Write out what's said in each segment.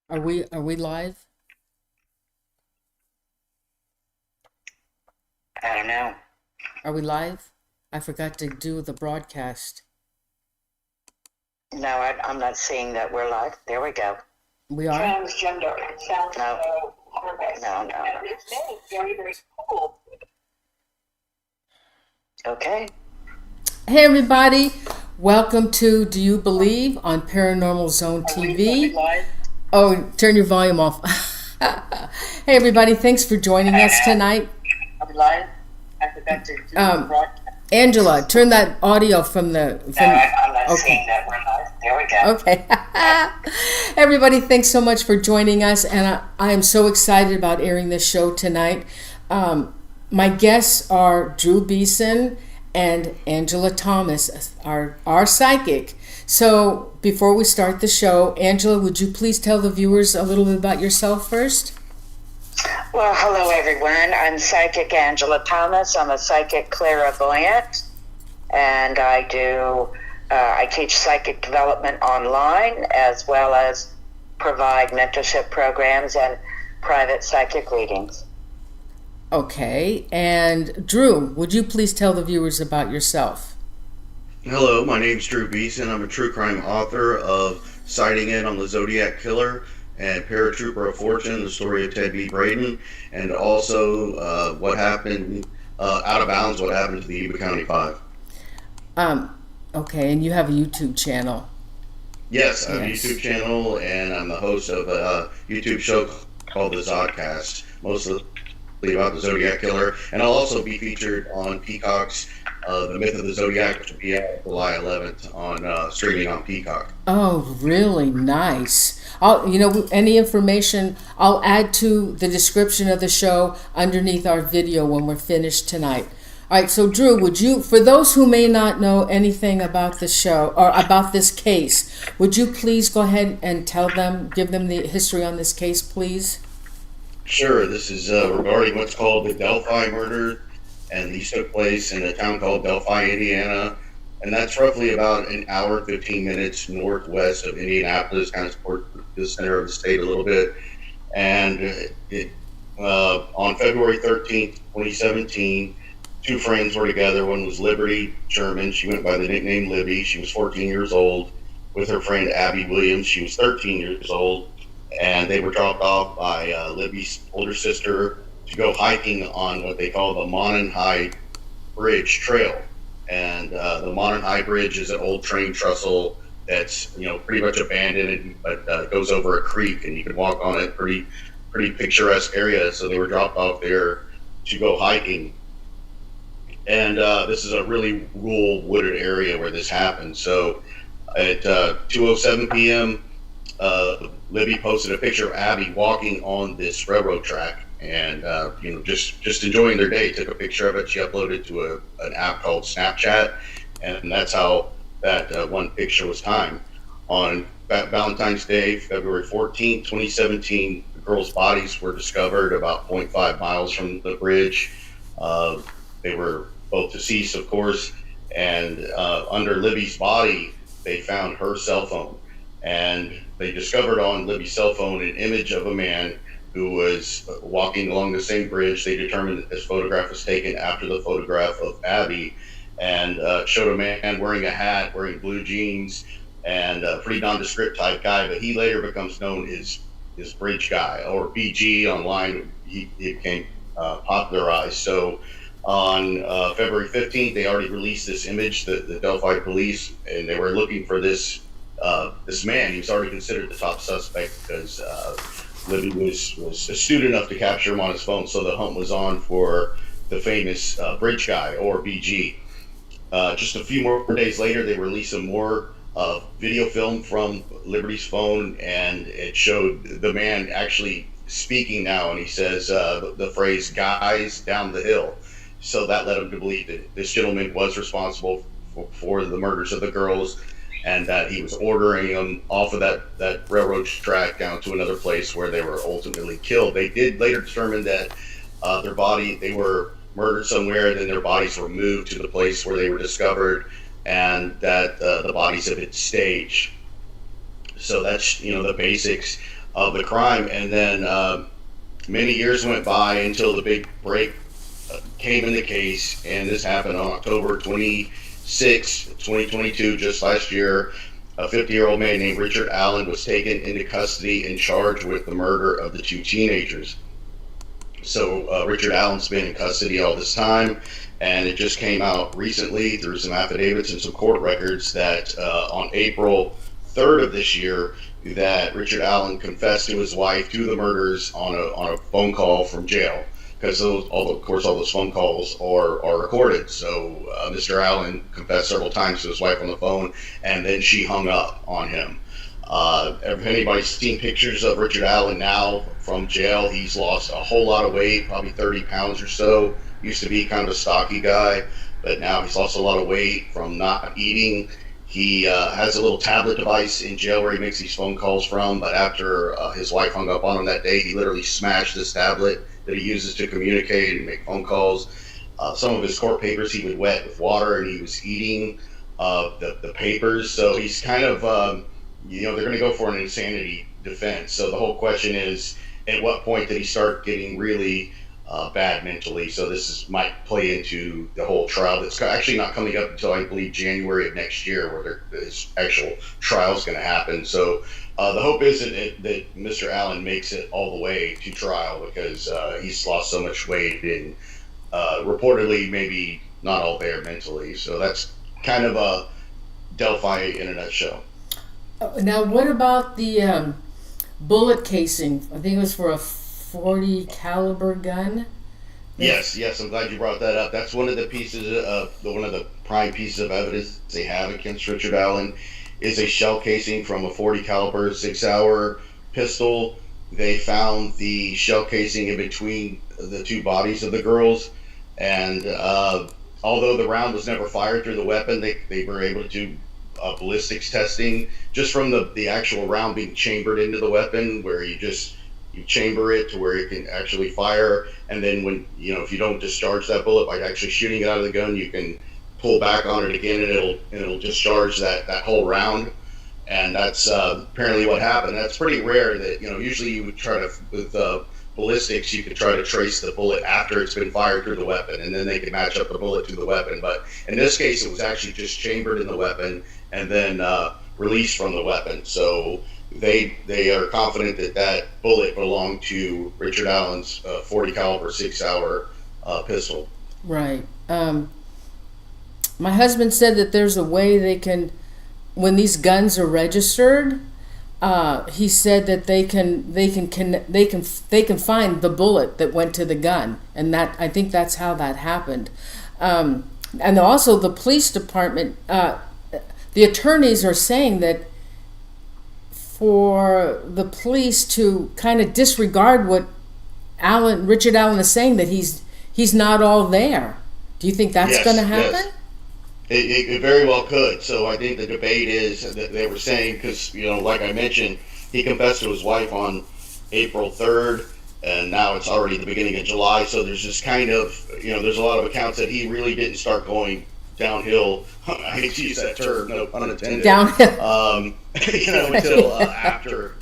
Are we live? I don't know. Are we live? I forgot to do the broadcast. No, I'm not seeing that we're live. There we go. We are? Transgender. It sounds no. So harmless. No. And it's very, very cool. Okay. Hey everybody, welcome to Do You Believe on Paranormal Zone TV. Oh, turn your volume off. Hey everybody, thanks for joining us tonight. Are we live? I forgot to do the broadcast. Angela, turn that audio from the... No, I'm not seeing that. We're live. There we go. Okay. Everybody, thanks so much for joining us, and I am so excited about airing this show tonight. My guests are Drew Beeson and Angela Thomas, our psychic. So before we start the show, Angela, would you please tell the viewers a little bit about yourself first? Well, hello everyone. I'm Psychic Angela Thomas. I'm a psychic clairvoyant, and I teach psychic development online as well as provide mentorship programs and private psychic readings. Okay, and Drew, would you please tell the viewers about yourself? Hello, my name's Drew Beeson. I'm a true crime author of Sighting In on the Zodiac Killer and Paratrooper of Fortune, the story of Ted B. Braden, and also what happened, Out of Bounds, what happened to the Yuba County Five. Okay, and you have a YouTube channel. Yes, I have a YouTube channel, and I'm the host of a YouTube show called The Zodcast, mostly about the Zodiac Killer, and I'll also be featured on Peacock's The Myth of the Zodiac, which will be out July 11th on streaming on Peacock. Oh, really nice. Any information I'll add to the description of the show underneath our video when we're finished tonight. All right, so Drew, would you, for those who may not know anything about the show or about this case, would you please go ahead and give them the history on this case, please? Sure. This is regarding what's called the Delphi murders, and these took place in a town called Delphi, Indiana, and that's roughly about an hour, 15 minutes northwest of Indianapolis, kind of toward the center of the state a little bit. And on February 13th, 2017, two friends were together. One was Liberty Sherman. She went by the nickname Libby. She was 14 years old, with her friend Abby Williams. She was 13 years old, and they were dropped off by Libby's older sister to go hiking on what they call the Monon High Bridge Trail. And the Monon High Bridge is an old train trestle that's pretty much abandoned, but goes over a creek, and you can walk on it. Pretty picturesque area. So they were dropped off there to go hiking. And this is a really rural wooded area where this happened. So at 2:07 p.m., Libby posted a picture of Abby walking on this railroad track, and just enjoying their day. Took a picture of it. She uploaded to an app called Snapchat, and that's how that one picture was timed. On Valentine's Day, February 14th, 2017, the girls' bodies were discovered about 0.5 miles from the bridge. They were both deceased, of course, and under Libby's body, they found her cell phone. And they discovered on Libby's cell phone an image of a man who was walking along the same bridge. They determined that this photograph was taken after the photograph of Abby, and showed a man wearing a hat, wearing blue jeans, and a pretty nondescript type guy, but he later becomes known as Bridge Guy, or BG online. He became popularized. So on February 15th, they already released this image, the Delphi police, and they were looking for this man. He was already considered the top suspect because Libby was astute enough to capture him on his phone. So the hunt was on for the famous Bridge Guy, or BG. Just a few more days later, they released some more video film from Liberty's phone, and it showed the man actually speaking now, and he says the phrase "guys down the hill." So that led him to believe that this gentleman was responsible for the murders of the girls, and that he was ordering them off of that railroad track down to another place where they were ultimately killed. They did later determine that they were murdered somewhere, then their bodies were moved to the place where they were discovered, and that the bodies have been staged. So that's the basics. of the crime. And then many years went by until the big break came in the case, and this happened on October 26, 2022, just last year. A 50-year-old man named Richard Allen was taken into custody and charged with the murder of the two teenagers. So Richard Allen's been in custody all this time, and it just came out recently through some affidavits and some court records that on April 3rd of this year, that Richard Allen confessed to his wife to the murders on a phone call from jail, because of course all those phone calls are recorded. So Mr. Allen confessed several times to his wife on the phone, and then she hung up on him. If anybody's seen pictures of Richard Allen now from jail, he's lost a whole lot of weight, probably 30 pounds or so. Used to be kind of a stocky guy, but now he's lost a lot of weight from not eating. He has a little tablet device in jail where he makes these phone calls from, but after his wife hung up on him that day, he literally smashed this tablet that he uses to communicate and make phone calls. Some of his court papers he would wet with water, and he was eating the papers. So he's kind of, they're going to go for an insanity defense. So the whole question is, at what point did he start getting really bad mentally? So this might play into the whole trial that's actually not coming up until, I believe, January of next year, where this actual trial is going to happen. So the hope is that Mr. Allen makes it all the way to trial, because he's lost so much weight and reportedly maybe not all there mentally. So that's kind of a Delphi in a nutshell. Now, what about the bullet casing? I think it was for a .40 caliber gun. Yes, I'm glad you brought that up. That's one of the pieces of one of the prime pieces of evidence they have against Richard Allen is a shell casing from a .40 caliber 6-hour pistol. They found the shell casing in between the two bodies of the girls, and although the round was never fired through the weapon, they were able to do ballistics testing just from the actual round being chambered into the weapon, where you chamber it to where it can actually fire, and then when if you don't discharge that bullet by actually shooting it out of the gun, you can pull back on it again, and it'll discharge that whole round. And that's apparently what happened. That's pretty rare. That usually you would try to, with ballistics, you could try to trace the bullet after it's been fired through the weapon, and then they could match up the bullet to the weapon. But in this case, it was actually just chambered in the weapon and then released from the weapon. So they are confident that bullet belonged to Richard Allen's .40 caliber 6-hour pistol. Right. My husband said that there's a way they can, when these guns are registered, he said that they can find the bullet that went to the gun, and that I think that's how that happened. And also the police department, the attorneys are saying that for the police to kind of disregard what Richard Allen is saying, that he's not all there. Do you think that's going to happen? Yes. It very well could. So I think the debate is that they were saying, because, like I mentioned, he confessed to his wife on April 3rd, and now it's already the beginning of July. So there's just kind of, there's a lot of accounts that he really didn't start going downhill. I hate to use that term, no pun intended. Downhill. Until after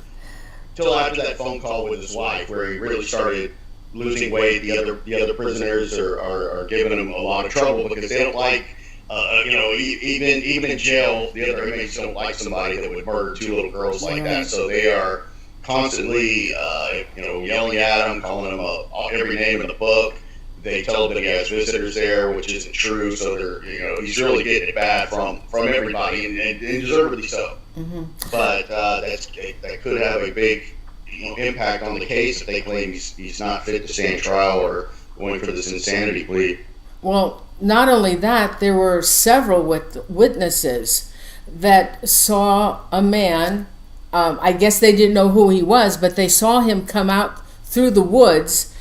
that phone call with his wife, where he really started losing weight. The other prisoners are giving him a lot of trouble because they don't like. Even in jail, the other inmates don't like somebody that would murder two little girls like that. So they are constantly, yelling at him, calling him every name in the book. They tell him that he has visitors there, which isn't true. So they're, he's really getting it bad from everybody, and deservedly so. Mm-hmm. But that could have a big, impact on the case if they claim he's not fit to stand trial or going for this insanity plea. Well, not only that, there were several witnesses that saw a man. I guess they didn't know who he was, but they saw him come out through the woods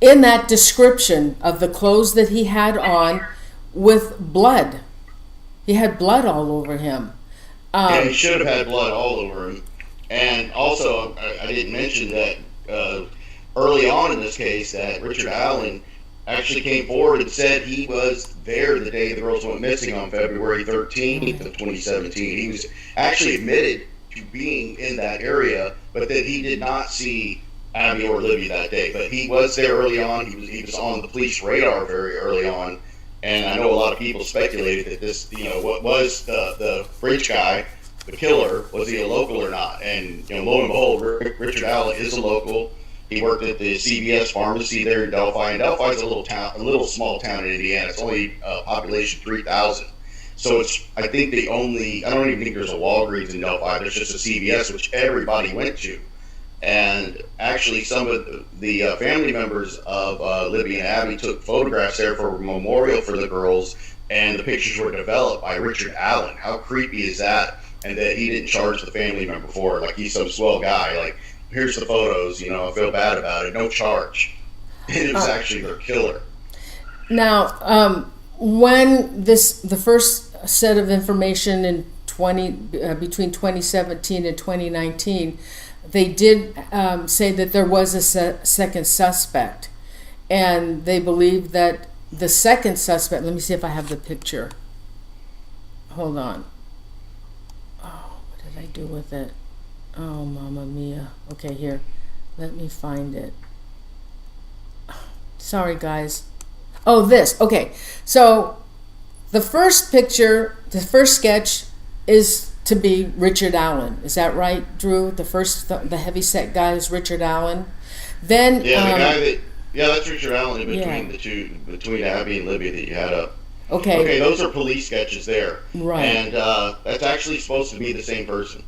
in that description of the clothes that he had on, with blood. He had blood all over him. Yeah, he should have had blood all over him. And also, I didn't mention that early on in this case, that Richard Allen actually came forward and said he was there the day the girls went missing on February 13th of 2017. He was actually admitted to being in that area, but that he did not see Abby or Libby that day. But he was there early on. He was on the police radar very early on, and I know a lot of people speculated that this, what was the bridge guy, the killer, was he a local or not? And lo and behold, Richard Allen is a local. He worked at the CVS pharmacy there in Delphi, and Delphi's a little small town in Indiana. It's only population 3,000. So I don't even think there's a Walgreens in Delphi. There's just a CVS, which everybody went to. And actually, some of the family members of Libby and Abby took photographs there for a memorial for the girls, and the pictures were developed by Richard Allen. How creepy is that? And that he didn't charge the family member for it, like he's some swell guy. Like, here's the photos, I feel bad about it, no charge. And it was actually their killer. Now, when the first set of information in between 2017 and 2019, they did say that there was a second suspect, and they believe that the second suspect, let me see if I have the picture. Hold on. Oh, what did I do with it? Oh, Mamma Mia. Okay, here. Let me find it. Sorry, guys. Oh, this. Okay. So the first picture, the first sketch is to be Richard Allen. Is that right, Drew? The heavyset guy is Richard Allen. Then the guy that's Richard Allen in between between Abby and Libby that you had up. Okay, those are police sketches there. Right. And that's actually supposed to be the same person.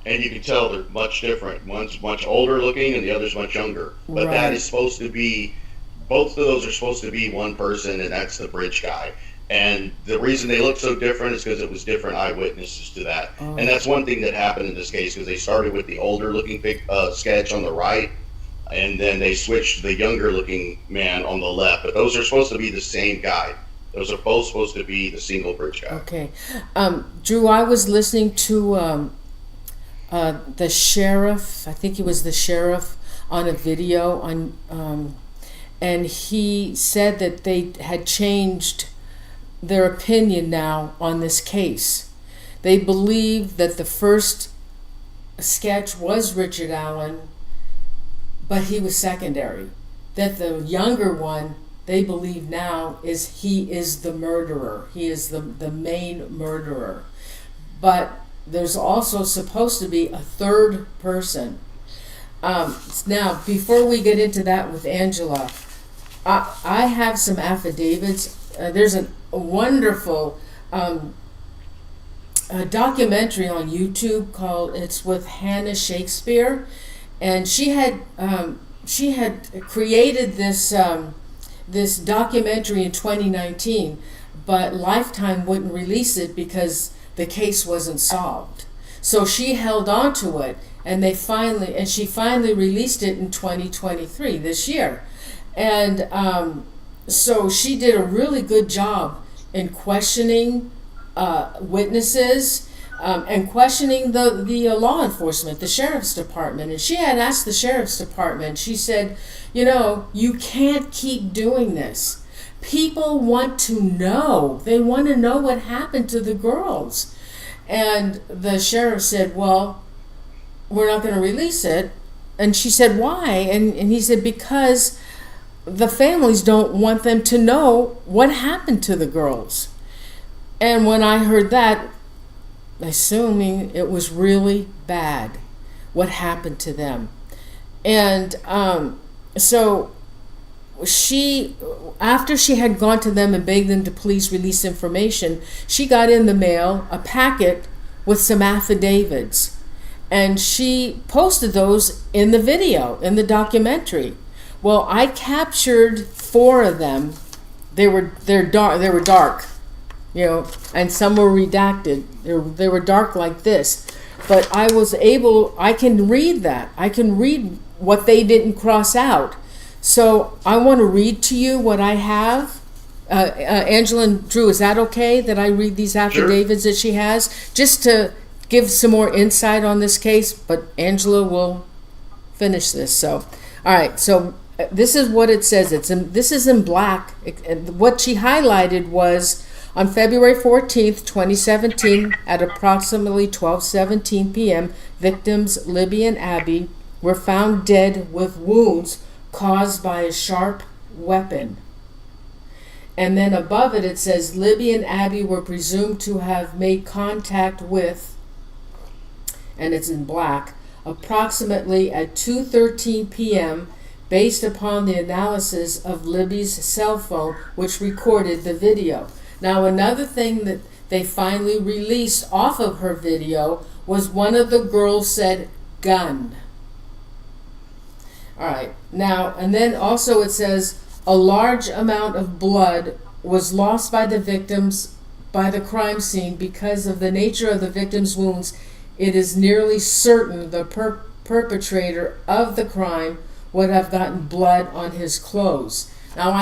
And you can tell they're much different. One's much older looking and the other's much younger. But that is supposed to be, both of those are supposed to be one person, and that's the bridge guy. And the reason they look so different is because it was different eyewitnesses to that. Oh. And that's one thing that happened in this case, because they started with the older looking sketch on the right, and then they switched to the younger looking man on the left. But those are supposed to be the same guy. Those are both supposed to be the single bridge guy. Okay. Drew, I was listening to the sheriff, I think he was the sheriff, on a video and he said that they had changed their opinion now on this case. They believe that the first sketch was Richard Allen, but he was secondary. That the younger one, they believe now, he is the murderer. He is the main murderer. But there's also supposed to be a third person. Now, before we get into that with Angela, I have some affidavits. There's a wonderful documentary on YouTube called "It's with Hannah Shakespeare," and she had created this documentary in 2019, but Lifetime wouldn't release it because the case wasn't solved. So she held on to it, and she finally released it in 2023, this year. And so she did a really good job in questioning witnesses and questioning the law enforcement, the sheriff's department. And she had asked the sheriff's department, she said, you can't keep doing this. People want to know. They want to know what happened to the girls. And the sheriff said, well, we're not going to release it. And she said, why? And he said, because the families don't want them to know what happened to the girls. And when I heard that, assuming it was really bad, what happened to them. And so after she had gone to them and begged them to please release information, she got in the mail a packet with some affidavits. And she posted those in the video, in the documentary. Well, I captured 4 of them. They were dark, and some were redacted. They were dark like this. But I can read that. I can read what they didn't cross out. So I want to read to you what I have. Angela and Drew, is that okay that I read these affidavits that she has? Just to give some more insight on this case, but Angela will finish this. So, all right, so this is what it says. This is in black. What she highlighted was On February 14th, 2017, at approximately 12:17 p.m., victims Libby and Abby were found dead with wounds caused by a sharp weapon. And then above it, it says Libby and Abby were presumed to have made contact with, and it's in black, approximately at 2:13 p.m., based upon the analysis of Libby's cell phone, which recorded the video. Now, another thing that they finally released off of her video was one of the girls said, gun. All right. Now, and then also it says a large amount of blood was lost by the victims by the crime scene because of the nature of the victim's wounds. It is nearly certain the perpetrator of the crime would have gotten blood on his clothes. Now,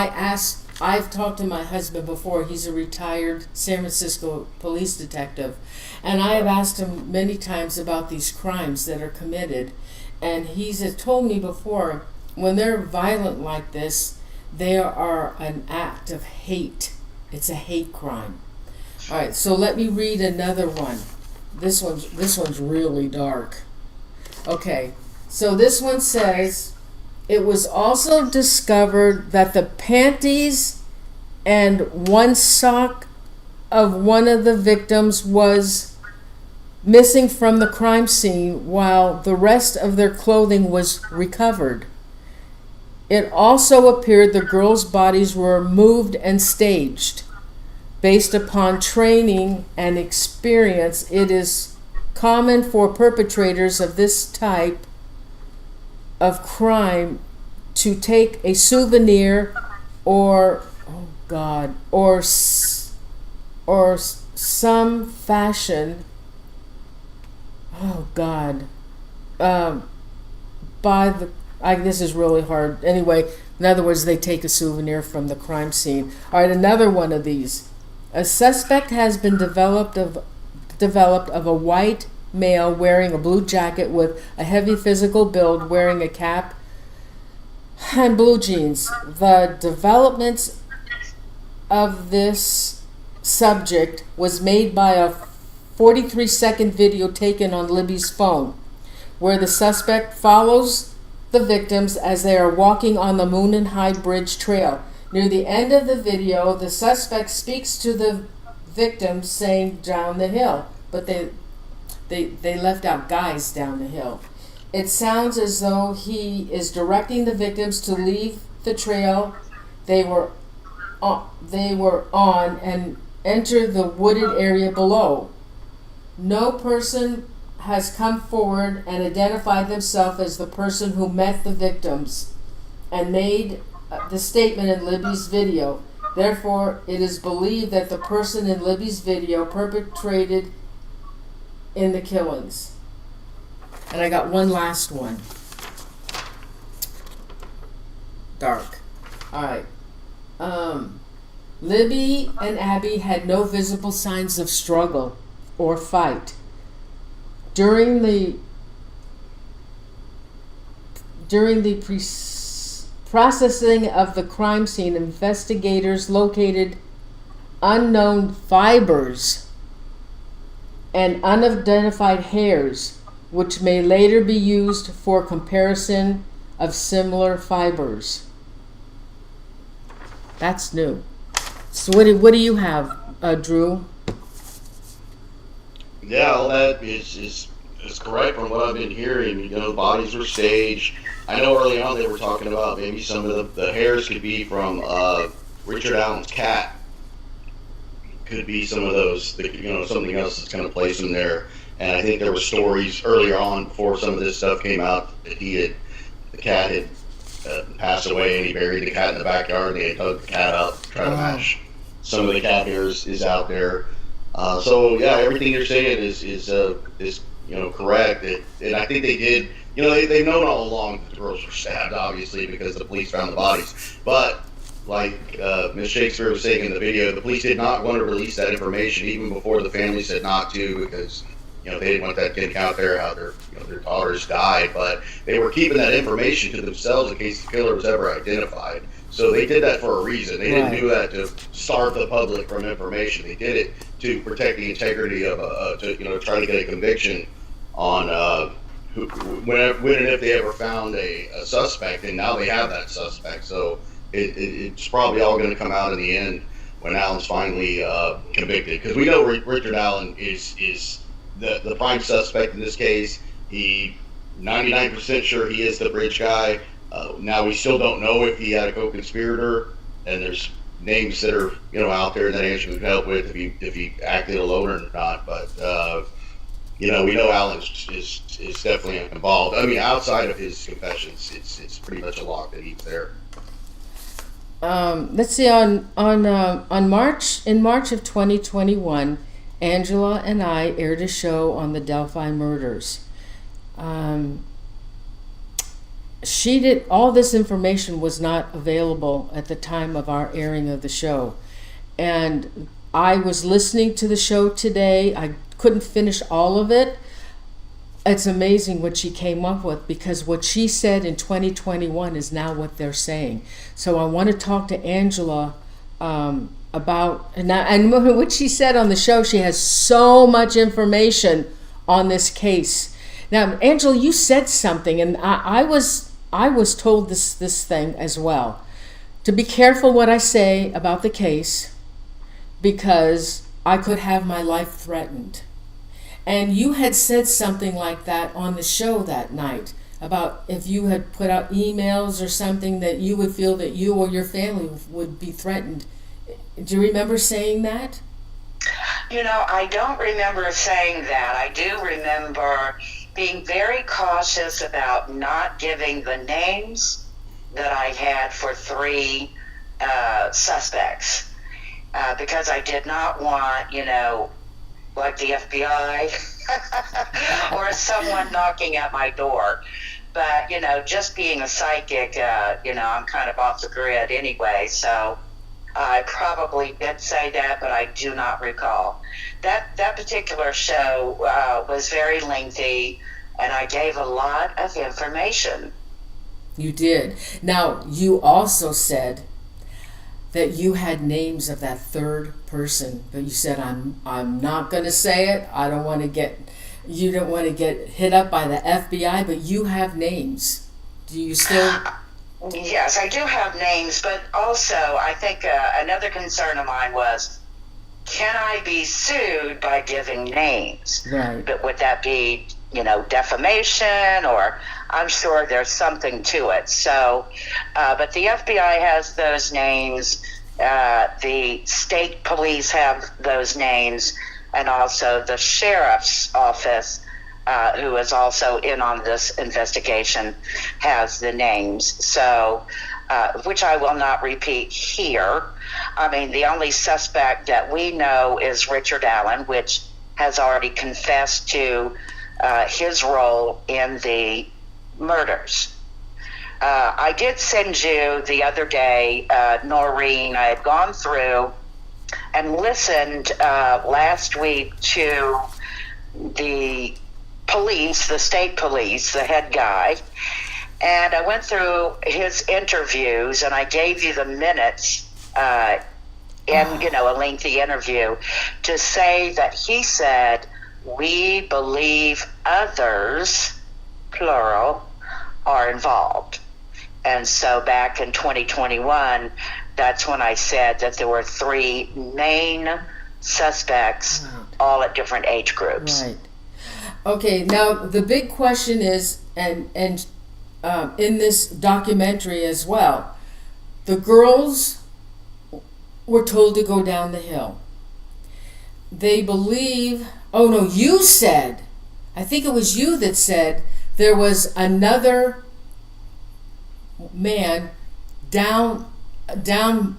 I've talked to my husband before. He's a retired San Francisco police detective. And I have asked him many times about these crimes that are committed. And he's told me before, when they're violent like this, they are an act of hate. It's a hate crime. All right, so let me read another one. This one's really dark. Okay, so this one says, it was also discovered that the panties and one sock of one of the victims was missing from the crime scene, while the rest of their clothing was recovered. It also appeared the girls' bodies were moved and staged. Based upon training and experience, it is common for perpetrators of this type of crime to take a souvenir or some fashion this is really hard. Anyway, in other words, they take a souvenir from the crime scene. All right, another one of these. A suspect has been developed of a white male wearing a blue jacket with a heavy physical build, wearing a cap and blue jeans. The development of this subject was made by a 43-second video taken on Libby's phone, where the suspect follows the victims as they are walking on the Monon High Bridge Trail. Near the end of the video, the suspect speaks to the victims saying down the hill, but they left out guys down the hill. It sounds as though he is directing the victims to leave the trail they were on and enter the wooded area below. No person has come forward and identified themselves as the person who met the victims and made the statement in Libby's video. Therefore, it is believed that the person in Libby's video perpetrated in the killings. And I got one last one. Dark. All right. Libby and Abby had no visible signs of struggle or fight. During the processing of the crime scene, investigators located unknown fibers and unidentified hairs, which may later be used for comparison of similar fibers. That's new. So what do you have, Drew? Yeah, all that is correct from what I've been hearing. You know, the bodies were staged. I know early on they were talking about maybe some of the hairs could be from Richard Allen's cat. Could be some of those, something else that's going to place him there. And I think there were stories earlier on before some of this stuff came out that the cat had passed away and he buried the cat in the backyard and they had dug the cat up to try to match some of the cat hairs is out there. So yeah, everything you're saying is correct. And I think they did. They've known all along that the girls were stabbed, obviously, because the police found the bodies. But like Ms. Shakespeare was saying in the video, the police did not want to release that information even before the family said not to, because they didn't want that getting out there how their daughters died. But they were keeping that information to themselves in case the killer was ever identified. So they did that for a reason. They didn't Right. do that to starve the public from information. They did it to protect the integrity of, to try to get a conviction on when and if they ever found a suspect, and now they have that suspect. So it's probably all going to come out in the end when Allen's finally convicted, because we know Richard Allen is the prime suspect in this case. He 99% sure he is the bridge guy. Now we still don't know if he had a co-conspirator, and there's names that are out there that Andrew could help with if he acted alone or not. But we know Allen is definitely involved. I mean, outside of his confessions, it's pretty much a lock that he's there. Let's see, in March of 2021, Angela and I aired a show on the Delphi murders. All this information was not available at the time of our airing of the show. And I was listening to the show today. I couldn't finish all of it. It's amazing what she came up with, because what she said in 2021 is now what they're saying. So I want to talk to Angela about, and what she said on the show. She has so much information on this case. Now, Angela, you said something, and I was told this thing as well, to be careful what I say about the case, because I could have my life threatened. And you had said something like that on the show that night, about if you had put out emails or something, that you would feel that you or your family would be threatened. Do you remember saying that? I don't remember saying that. I do remember being very cautious about not giving the names that I had for 3 suspects, because I did not want, like the FBI or someone knocking at my door. But, just being a psychic, I'm kind of off the grid anyway, so I probably did say that, but I do not recall. That particular show was very lengthy, and I gave a lot of information. You did. Now, you also said that you had names of that third person, but you said, I'm not going to say it. You don't want to get hit up by the FBI, but you have names. Do you still? Yes, I do have names, but also I think another concern of mine was, can I be sued by giving names? Right. But would that be, defamation, or I'm sure there's something to it. So, but the FBI has those names, the state police have those names, and also the sheriff's office, who is also in on this investigation, has the names. So, which I will not repeat here. I mean, the only suspect that we know is Richard Allen, which has already confessed to his role in the murders. I did send you the other day, Norene. I had gone through and listened last week to the police, the state police, the head guy, and I went through his interviews, and I gave you the minutes in a lengthy interview, to say that he said, we believe others, plural, are involved. And so back in 2021, that's when I said that there were 3 main suspects, all at different age groups. Right. Okay, now the big question is, and in this documentary as well, the girls were told to go down the hill. They believe, you said, I think it was you that said, there was another man down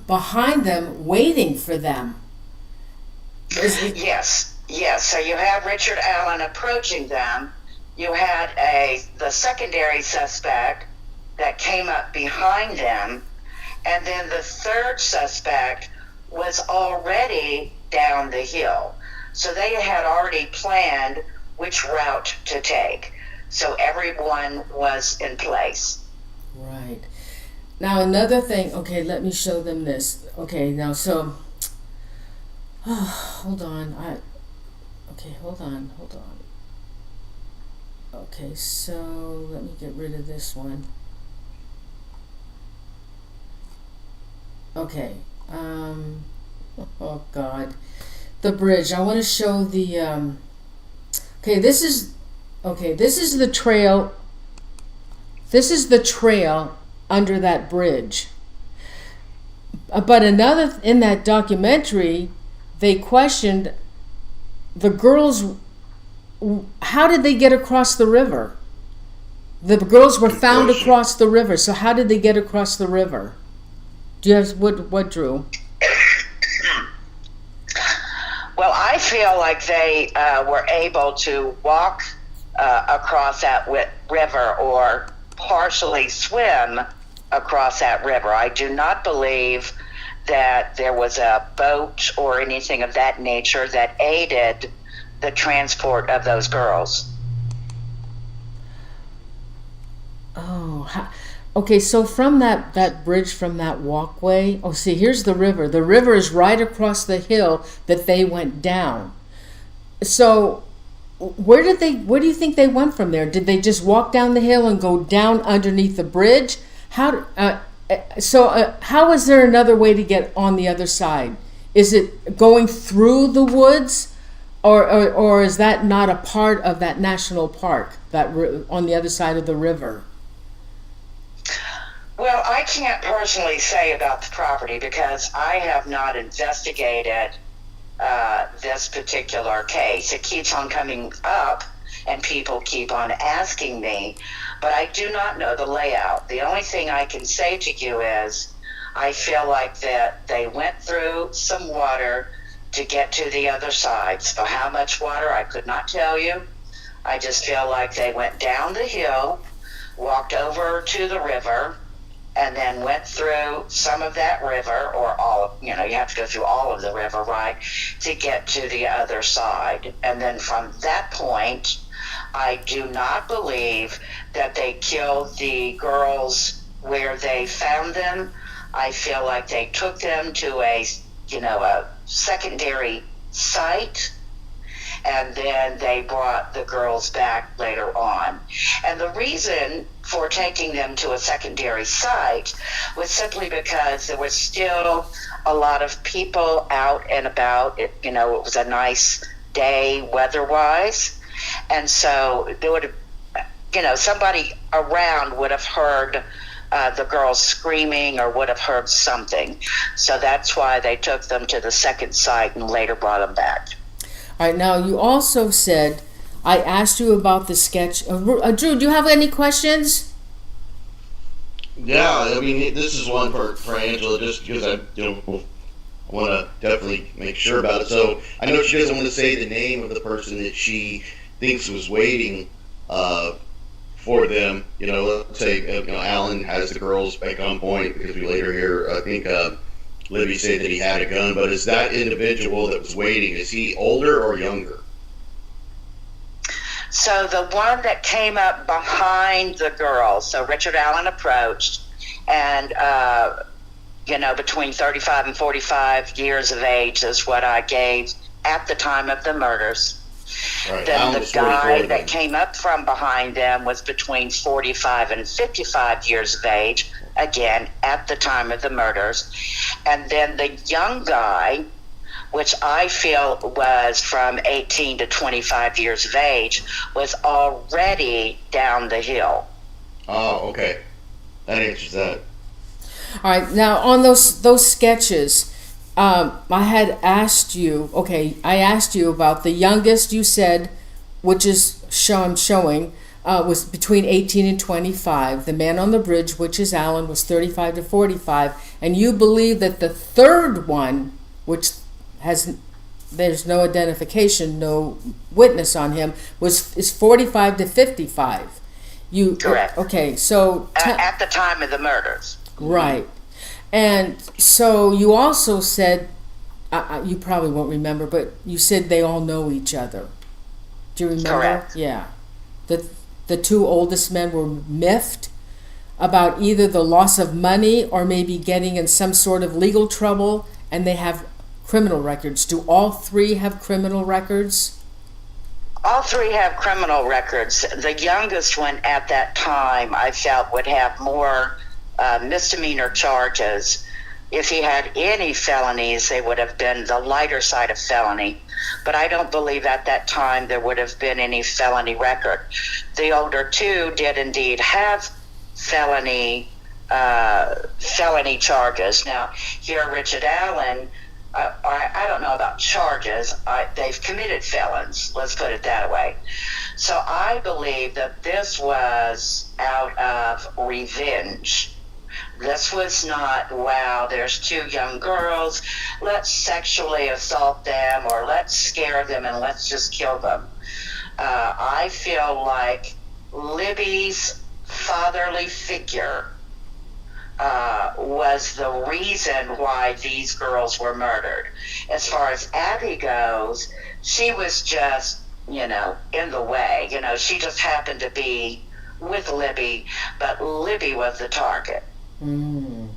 behind them waiting for them. Yes. So you have Richard Allen approaching them. You had the secondary suspect that came up behind them, and then the third suspect was already down the hill. So they had already planned which route to take. So everyone was in place. Right. Now another thing, okay, let me show them this. Okay, now so, hold on, hold on. Okay, so let me get rid of this one. Okay, oh God, the bridge. I want to show the, okay, this is the trail. This is the trail under that bridge. But another, in that documentary, they questioned the girls, how did they get across the river? The girls were found across the river, so how did they get across the river? Do you have, what Drew? Well, I feel like they were able to walk across that river or partially swim across that river. I do not believe that there was a boat or anything of that nature that aided the transport of those girls. Oh, okay, so from that bridge, from that walkway, oh, see, here's the river. The river is right across the hill that they went down. So where do you think they went from there? Did they just walk down the hill and go down underneath the bridge? How is there another way to get on the other side? Is it going through the woods, or is that not a part of that national park, that on the other side of the river? Well, I can't personally say about the property because I have not investigated this particular case. It keeps on coming up and people keep on asking me, but I do not know the layout. The only thing I can say to you is I feel like that they went through some water to get to the other side. So how much water, I could not tell you. I just feel like they went down the hill, walked over to the river, and then went through some of that river, or all, you have to go through all of the river, right, to get to the other side. And then from that point, I do not believe that they killed the girls where they found them. I feel like they took them to a secondary site, and then they brought the girls back later on. And the reason for taking them to a secondary site was simply because there was still a lot of people out and about. It was a nice day weather-wise. And so there would have, somebody around would have heard the girls screaming or would have heard something. So that's why they took them to the second site and later brought them back. All right, now you also said, I asked you about the sketch. Drew, do you have any questions? Yeah, I mean, this is one for Angela, just because I want to definitely make sure about it. So I know she doesn't want to say the name of the person that she thinks was waiting for them. Let's say Alan has the girls back on point, because we later hear, I think, Libby said that he had a gun, but is that individual that was waiting, is he older or younger? So the one that came up behind the girls, so Richard Allen approached, and, between 35 and 45 years of age is what I gave at the time of the murders. Right. Then Alan the was guy 44 that then. came up from behind them was between 45 and 55 years of age, again, at the time of the murders. And then the young guy, which I feel was from 18 to 25 years of age, was already down the hill. Oh, okay. That answers that. All right, now on those sketches, I had asked you, I asked you about the youngest, you said, which is showing, was between 18 and 25. The man on the bridge, which is Alan, was 35 to 45. And you believe that the third one, which there's no identification, no witness on him, is 45 to 55. Correct. Okay, so... At the time of the murders. Right. And so you also said, you probably won't remember, but you said they all know each other. Do you remember? Correct. Yeah. The two oldest men were miffed. about either the loss of money or maybe getting in some sort of legal trouble, and they have criminal records. Do all three have criminal records? All three have criminal records. The youngest one at that time, I felt, would have more misdemeanor charges. If he had any felonies, they would have been the lighter side of felony. But I don't believe at that time there would have been any felony record. The older two did indeed have felony charges. Now, here, Richard Allen, I don't know about charges. They've committed felons, let's put it that way. So I believe that this was out of revenge. This was not, wow, there's two young girls, let's sexually assault them or let's scare them and let's just kill them. I feel like Libby's fatherly figure was the reason why these girls were murdered. As far as Abby goes, she was just, in the way. She just happened to be with Libby, but Libby was the target. Mm.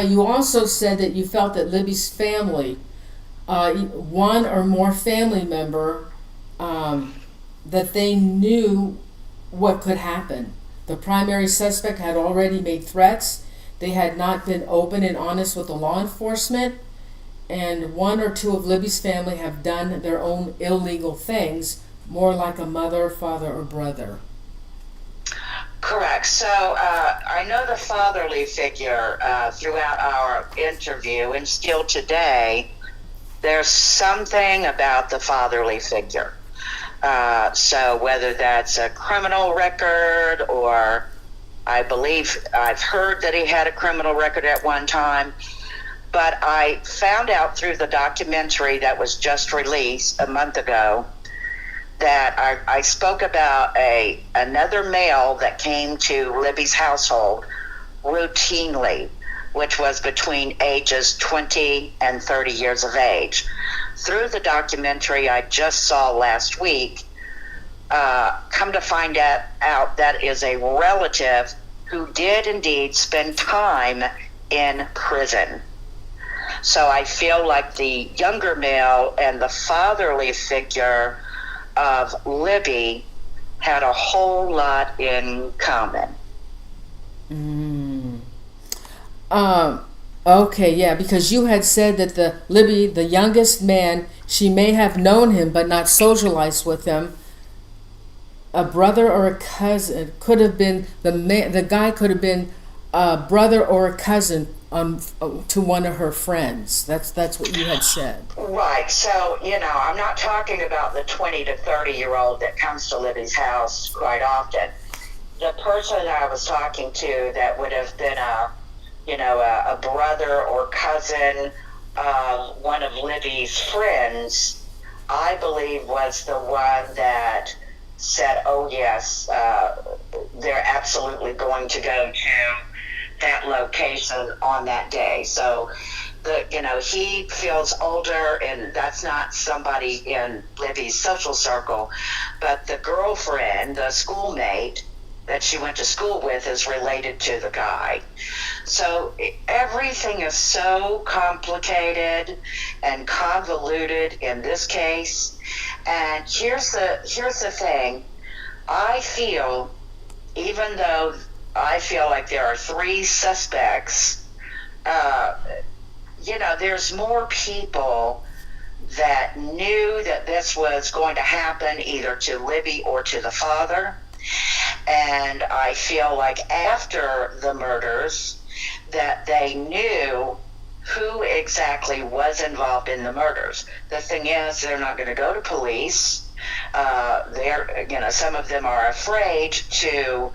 You also said that you felt that Libby's family, one or more family member, that they knew what could happen. The primary suspect had already made threats. They had not been open and honest with the law enforcement. And one or two of Libby's family have done their own illegal things, more like a mother, father, or brother. Correct. So I know the fatherly figure throughout our interview, and still today, there's something about the fatherly figure. So whether that's a criminal record, or I believe I've heard that he had a criminal record at one time, but I found out through the documentary that was just released a month ago that I spoke about another male that came to Libby's household routinely, which was between ages 20 and 30 years of age. Through the documentary I just saw last week, come to find out that is a relative who did indeed spend time in prison. So I feel like the younger male and the fatherly figure of Libby had a whole lot in common. Okay, yeah, because you had said that Libby, the youngest man, she may have known him but not socialized with him. A brother or a cousin could have been the guy could have been a brother or a cousin to one of her friends. That's what you had said. Right. So, I'm not talking about the 20 to 30-year-old that comes to Libby's house quite often. The person I was talking to that would have been a brother or cousin of one of Libby's friends, I believe was the one that said, oh yes, they're absolutely going to go to that location on that day. So he feels older, and that's not somebody in Libby's social circle, but the girlfriend, the schoolmate that she went to school with, is related to the guy. So everything is so complicated and convoluted in this case. And here's the thing. I feel, even though I feel like there are three suspects, there's more people that knew that this was going to happen either to Libby or to the father. And I feel like after the murders that they knew who exactly was involved in the murders. The thing is, they're not going to go to police. Some of them are afraid to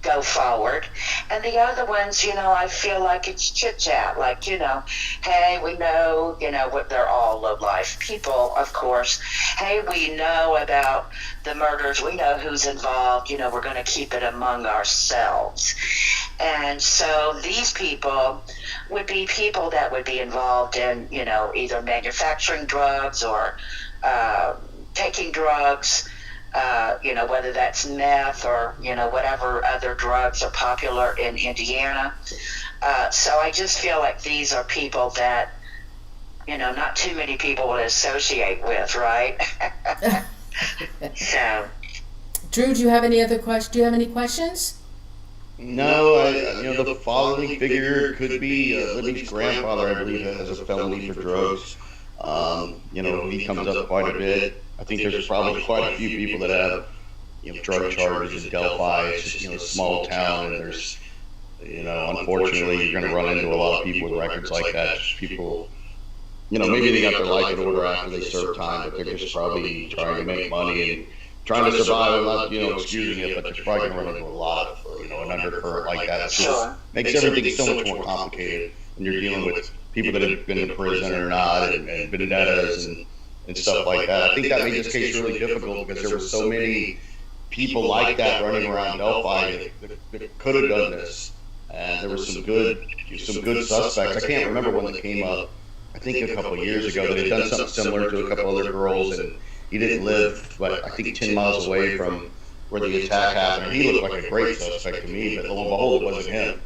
go forward. And the other ones, I feel like it's chit-chat. Like, hey, we know, what they're all low-life people, of course. Hey, we know about the murders. We know who's involved. We're going to keep it among ourselves. And so these people would be people that would be involved in, either manufacturing drugs or taking drugs. whether that's meth or, whatever other drugs are popular in Indiana. So I just feel like these are people that, not too many people would associate with, right? So. Drew, do you have any questions? No, the following figure could be Libby's grandfather, I believe, has a felony for drugs. He comes up quite a bit. I think there's probably quite a few people that have, drug charges in Delphi. It's just, a small town, and there's, unfortunately, you're going to run into a lot of people with records like that. Just people, maybe they got their life in order after they serve time, but they're just probably trying to make money and trying to survive. I'm not, excusing it, but they're probably going to run into a lot of, an undercurrent like that. It just makes everything so much more complicated when you're dealing with people that have been in prison or not, and vendettas and stuff like that. I think that made this case really difficult because there were so many people like that running around Delphi that could have done this. And there were some good suspects. I can't remember when they came up. I think a couple of years ago that had done something similar to a couple other girls, and he didn't live, but I think 10 miles away from where the attack happened. He looked like a great suspect to me, but lo and behold, it wasn't him.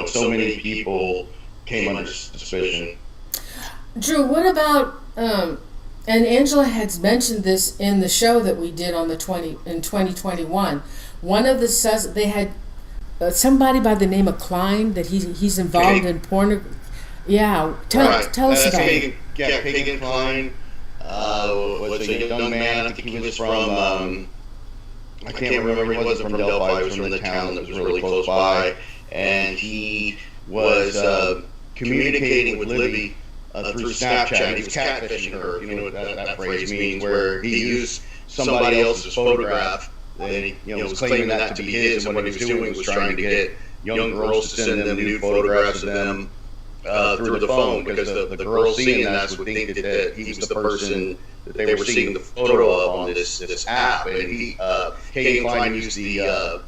So many people came under suspicion. Drew, what about and Angela had mentioned this in the show that we did on in 2021. One of they had somebody by the name of Klein that he's involved in porn. Yeah, tell us about it. Yeah, Pagan Klein was a young man. I think he was from. I can't remember. He wasn't from Delphi. He was from the town that was really close by, and he was communicating with Libby through Snapchat. He was catfishing her. You know what that phrase means, where he used somebody else's photograph, and he was claiming that to be his. And what he was doing was trying to get young girls to send them nude photographs of them through the phone, because the girls seeing that would think that he was the person that they were seeing the photo of on this app. And Kagan Klein used the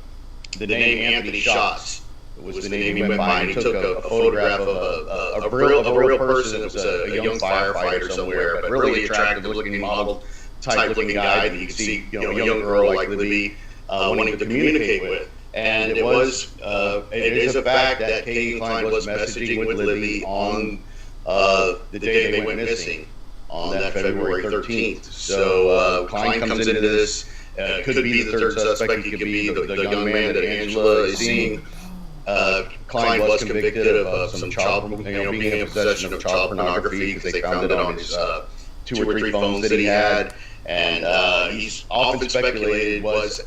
name Anthony Schatz. It was the name he went by, and he took a photograph of a real person that was a young firefighter somewhere, but really attractive looking model type looking guy that you could see, a young girl like Libby wanting to communicate with. And it is a fact that Kagan Klein was messaging with Libby on the day they went missing, on that February 13th. So Klein comes into this, could be the third suspect, he could be the young man that Angela is seeing. Klein was convicted of some being in possession of child pornography, because they found it on his 2 or 3 phones that he had. And he's often speculated, was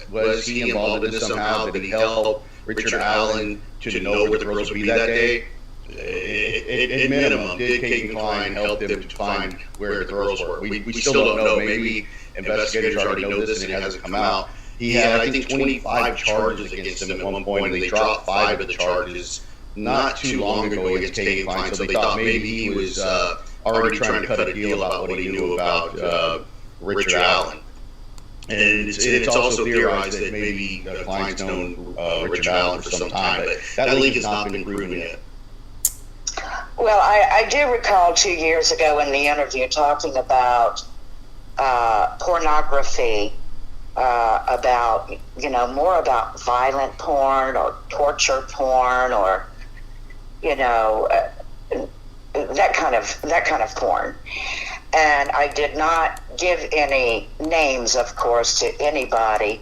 he involved in this somehow? Did he help Richard Allen to know where the girls would be that day? At minimum, did Kagan Klein help them to find where the girls were? We still don't know. Maybe investigators already know this and it hasn't come out. He had, I think, 25 charges against him at one point, and they dropped 5 of the charges not too long ago against Kagan Klein, so they thought maybe he was already trying to cut a deal about what he knew about Richard Allen. And it's also theorized that maybe Klein's known Richard Allen for some time, but that link has not been proven yet. Well, I do recall 2 years ago in the interview talking about pornography, about, more about violent porn or torture porn, or, that kind of porn. And I did not give any names, of course, to anybody.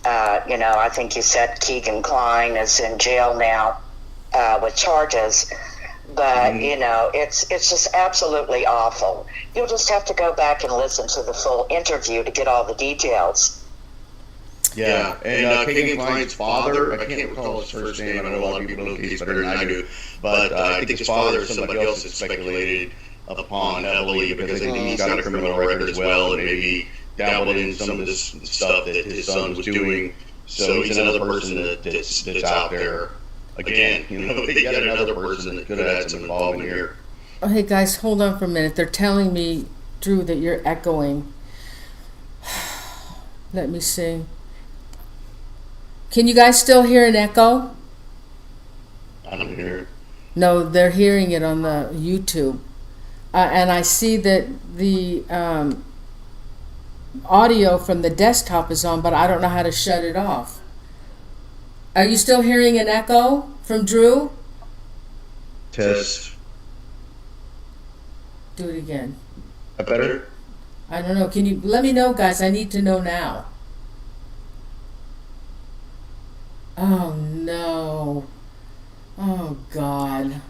I think you said Kagan Klein is in jail now with charges. But, it's just absolutely awful. You'll just have to go back and listen to the full interview to get all the details. Yeah, and Kagan Klein's father, I can't recall his first name. I know a lot of people know the case better than I do. But I think his father is somebody else that speculated upon heavily, because I think he's got a criminal record as well, and maybe dabbled in some of this stuff that his son was doing. So he's another person that's out there. Again, they got another person that could have had some involvement here. Oh, hey guys, hold on for a minute. They're telling me, Drew, that you're echoing. Let me see. Can you guys still hear an echo? I don't hear it. No, they're hearing it on the YouTube. And I see that the audio from the desktop is on, but I don't know how to shut it off. Are you still hearing an echo from Drew? Test. Do it again. Better? I don't know. Can you let me know, guys? I need to know now. Oh, no. Oh, God.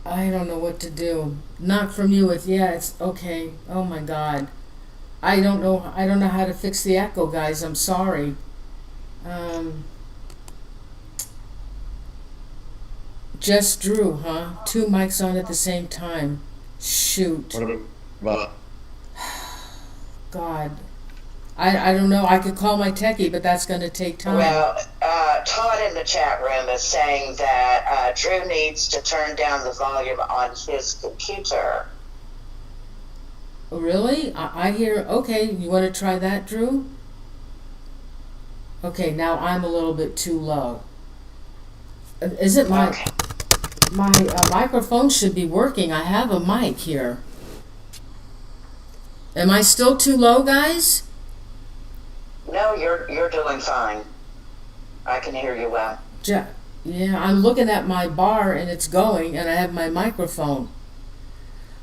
I don't know what to do. Not from you. It's okay. Oh, my God. I don't know how to fix the echo, guys. I'm sorry. Just Drew, huh? 2 mics on at the same time. Shoot. What about? God. I don't know. I could call my techie, but that's going to take time. Well, Todd in the chat room is saying that Drew needs to turn down the volume on his computer. Really? I hear, okay, you want to try that, Drew? Okay, now I'm a little bit too low. Isn't my microphone should be working? I have a mic here. Am I still too low, guys? No, you're doing fine. I can hear you well. Yeah, I'm looking at my bar and it's going, and I have my microphone.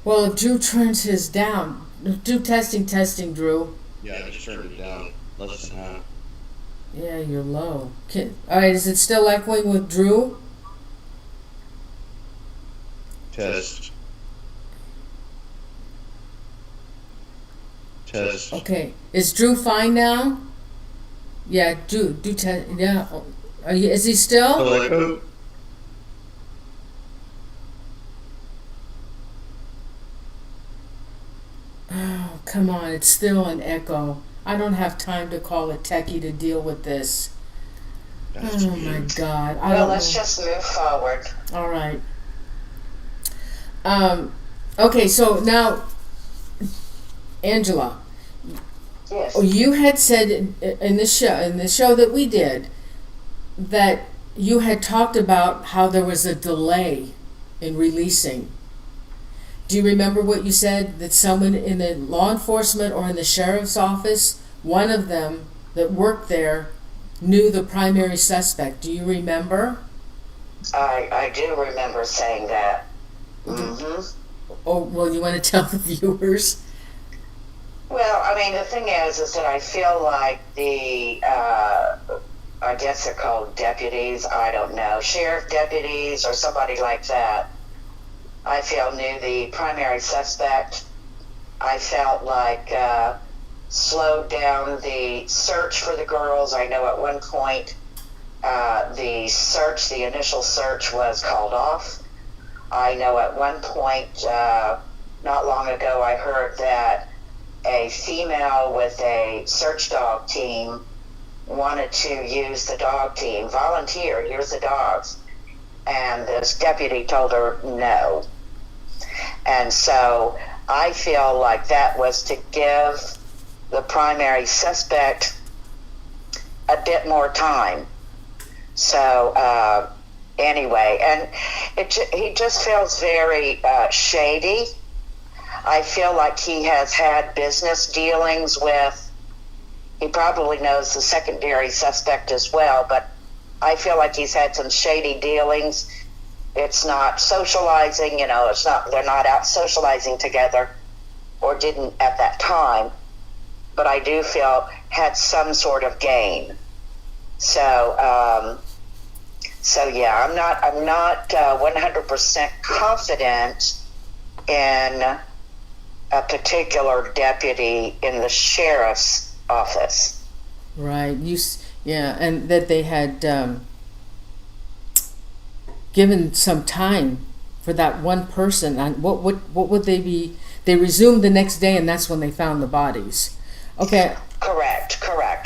Well, if Drew turns his down, do testing, Drew. Yeah, I just turned it down. Let's. Yeah, you're low. All right, is it still echoing with Drew? Test. Test. Okay, is Drew fine now? Yeah, do test. Yeah, is he still? Echo. Oh, come on, it's still an echo. I don't have time to call a techie to deal with this. Oh my God. Well, let's just move forward. All right. Okay, so now, Angela. Yes. You had said in the show that we did, that you had talked about how there was a delay in releasing. Do you remember what you said? That someone in the law enforcement or in the sheriff's office, one of them that worked there, knew the primary suspect. Do you remember? I do remember saying that. Mm-hmm. Oh, well, you want to tell the viewers? Well, I mean, the thing is that I feel like the, I guess they're called deputies, I don't know, sheriff deputies or somebody like that, I feel knew the primary suspect. I felt like slowed down the search for the girls. I know at one point the initial search was called off. I know at one point, not long ago, I heard that a female with a search dog team wanted to use the dog team, volunteer, here's the dogs. And this deputy told her no. And so I feel like that was to give the primary suspect a bit more time. So anyway, and he just feels very shady. I feel like he has had business dealings with, he probably knows the secondary suspect as well, but I feel like he's had some shady dealings. It's not socializing, they're not out socializing together, or didn't at that time, but I do feel had some sort of gain. So yeah, I'm not 100% confident in a particular deputy in the sheriff's office. Right. And that they had given some time for that one person. And what would they be? They resumed the next day, and that's when they found the bodies. Okay. Correct.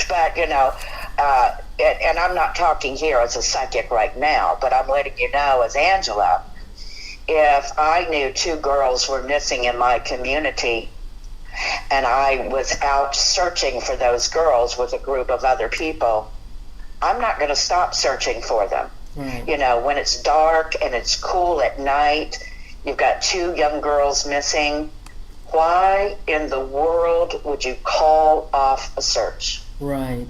But and I'm not talking here as a psychic right now, but I'm letting you know as Angela, if I knew 2 girls were missing in my community and I was out searching for those girls with a group of other people, I'm not going to stop searching for them. Right. When it's dark and it's cool at night, you've got 2 young girls missing, why in the world would you call off a search? Right.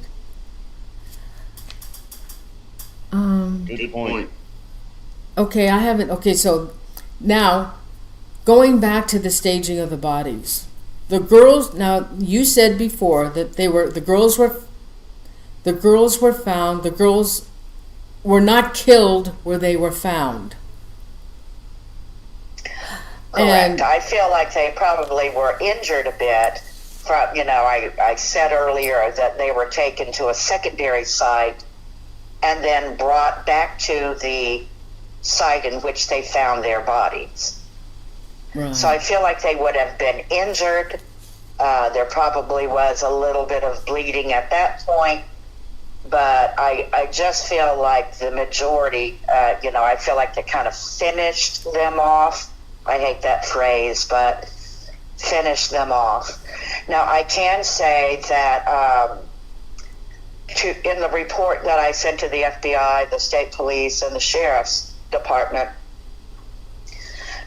Good point. Okay, I haven't. Okay, so now going back to the staging of the bodies, the girls. Now you said before that the girls were found. The girls were not killed where they were found. Correct. I feel like they probably were injured a bit. From, I said earlier that they were taken to a secondary site and then brought back to the site in which they found their bodies. Right. So I feel like they would have been injured. There probably was a little bit of bleeding at that point, but I just feel like the majority, I feel like they kind of finished them off. I hate that phrase, but finish them off. Now, I can say that in the report that I sent to the FBI, the state police, and the sheriff's department,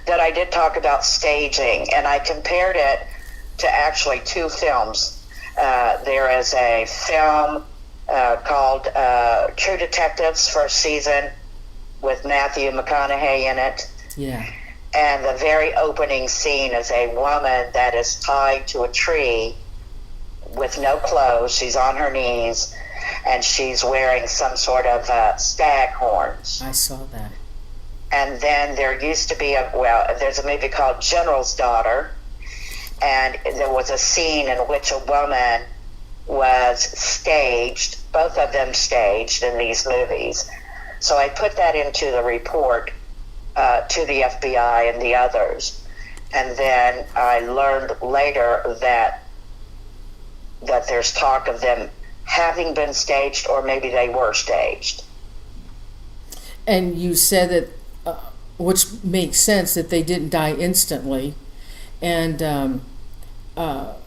that I did talk about staging, and I compared it to actually two films. There is a film called True Detectives, first season, with Matthew McConaughey in it. Yeah. And the very opening scene is a woman that is tied to a tree with no clothes. She's on her knees, and she's wearing some sort of stag horns. I saw that. And then there used to be there's a movie called General's Daughter, and there was a scene in which a woman was staged, both of them staged in these movies. So I put that into the report to the FBI and the others. And then I learned later that there's talk of them having been staged, or maybe they were staged. And you said that, which makes sense, that they didn't die instantly. And now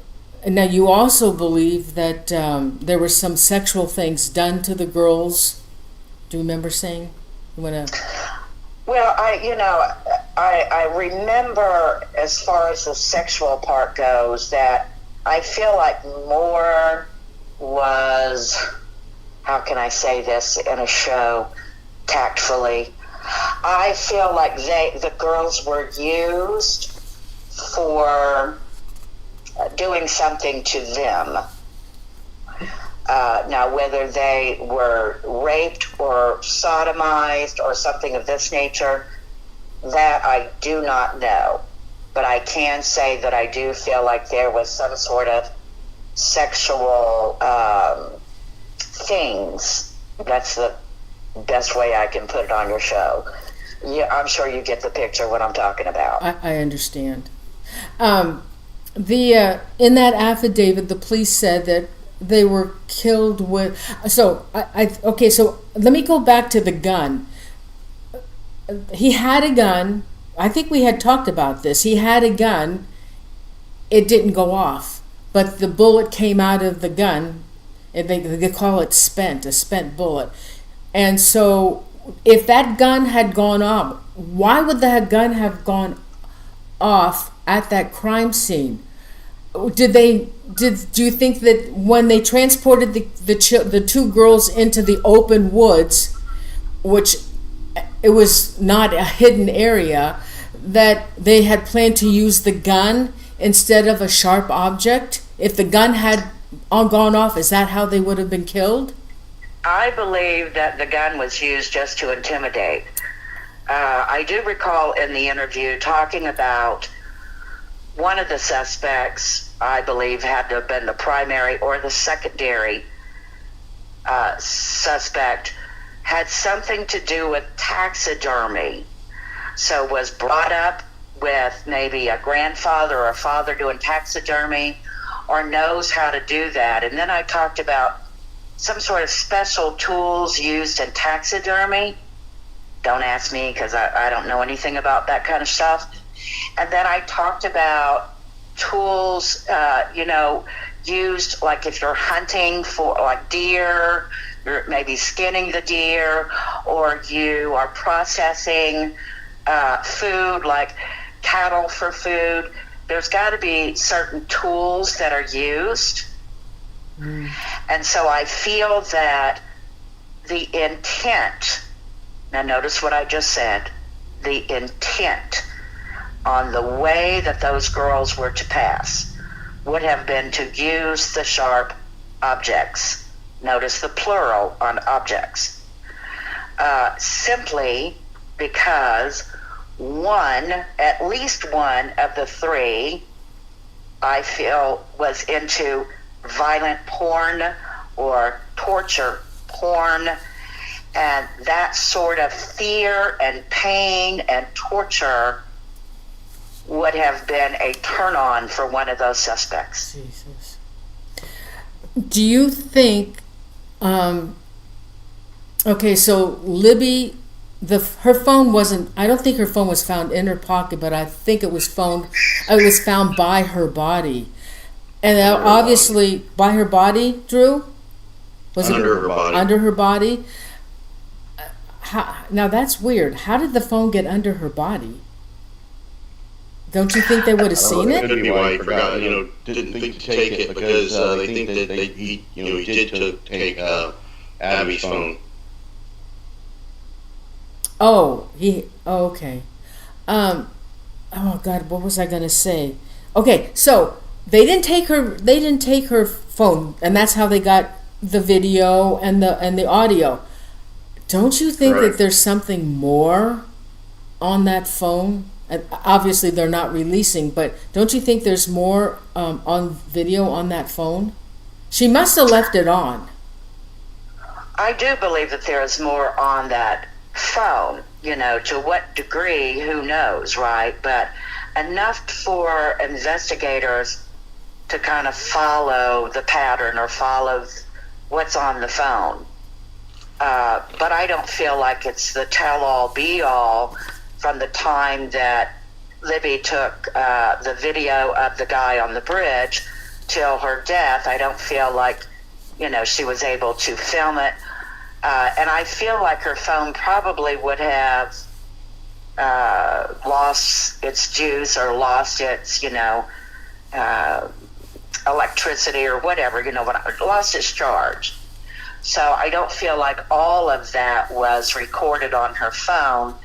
you also believe that there were some sexual things done to the girls. Do you remember saying? You want to? Well, I remember, as far as the sexual part goes, that I feel like more was, how can I say this in a show tactfully? I feel like the girls were used for doing something to them. Now, whether they were raped or sodomized or something of this nature, that I do not know. But I can say that I do feel like there was some sort of sexual things. That's the best way I can put it on your show. Yeah, I'm sure you get the picture what I'm talking about. I understand. In that affidavit, the police said that they were killed with. So okay. So let me go back to the gun. He had a gun. I think we had talked about this. He had a gun. It didn't go off, but the bullet came out of the gun. And they call it a spent bullet. And so, if that gun had gone off, why would that gun have gone off at that crime scene? Do you think that when they transported the two girls into the open woods, which it was not a hidden area, that they had planned to use the gun instead of a sharp object? If the gun had gone off, is that how they would have been killed? I believe that the gun was used just to intimidate. I do recall in the interview talking about one of the suspects, I believe, had to have been the primary or the secondary suspect, had something to do with taxidermy. So was brought up with maybe a grandfather or a father doing taxidermy, or knows how to do that. And then I talked about some sort of special tools used in taxidermy. Don't ask me, because I don't know anything about that kind of stuff. And then I talked about tools, used like if you're hunting for like deer, you're maybe skinning the deer, or you are processing food like cattle for food. there's got to be certain tools that are used. And so I feel that the intent, now notice what I just said, the intent on the way that those girls were to pass would have been to use the sharp objects. Notice the plural on objects. Simply because at least one of the three, I feel, was into violent porn or torture porn, and that sort of fear and pain and torture would have been a turn-on for one of those suspects. Jesus. Do you think, okay, so Libby, her phone wasn't, I don't think her phone was found in her pocket, but I think it was found by her body. And obviously, by her body, Drew? Was Under her body. Under her body? Now that's weird. How did the phone get under her body? Don't you think they would have seen it? Could be why he forgot, didn't think to take it, because they think that he did take Abby's phone. Oh, okay. Oh God, what was I gonna say? Okay, so they didn't take her phone, and that's how they got the video and the audio. Don't you think that there's something more on that phone? And obviously they're not releasing, but don't you think there's more on video on that phone? She must have left it on. I do believe that there is more on that phone. To what degree, who knows, right? But enough for investigators to kind of follow the pattern or follow what's on the phone. But I don't feel like it's the tell-all, be-all from the time that Libby took the video of the guy on the bridge till her death. I don't feel like, she was able to film it. And I feel like her phone probably would have lost its juice or lost its, electricity or whatever, lost its charge. So I don't feel like all of that was recorded on her phone,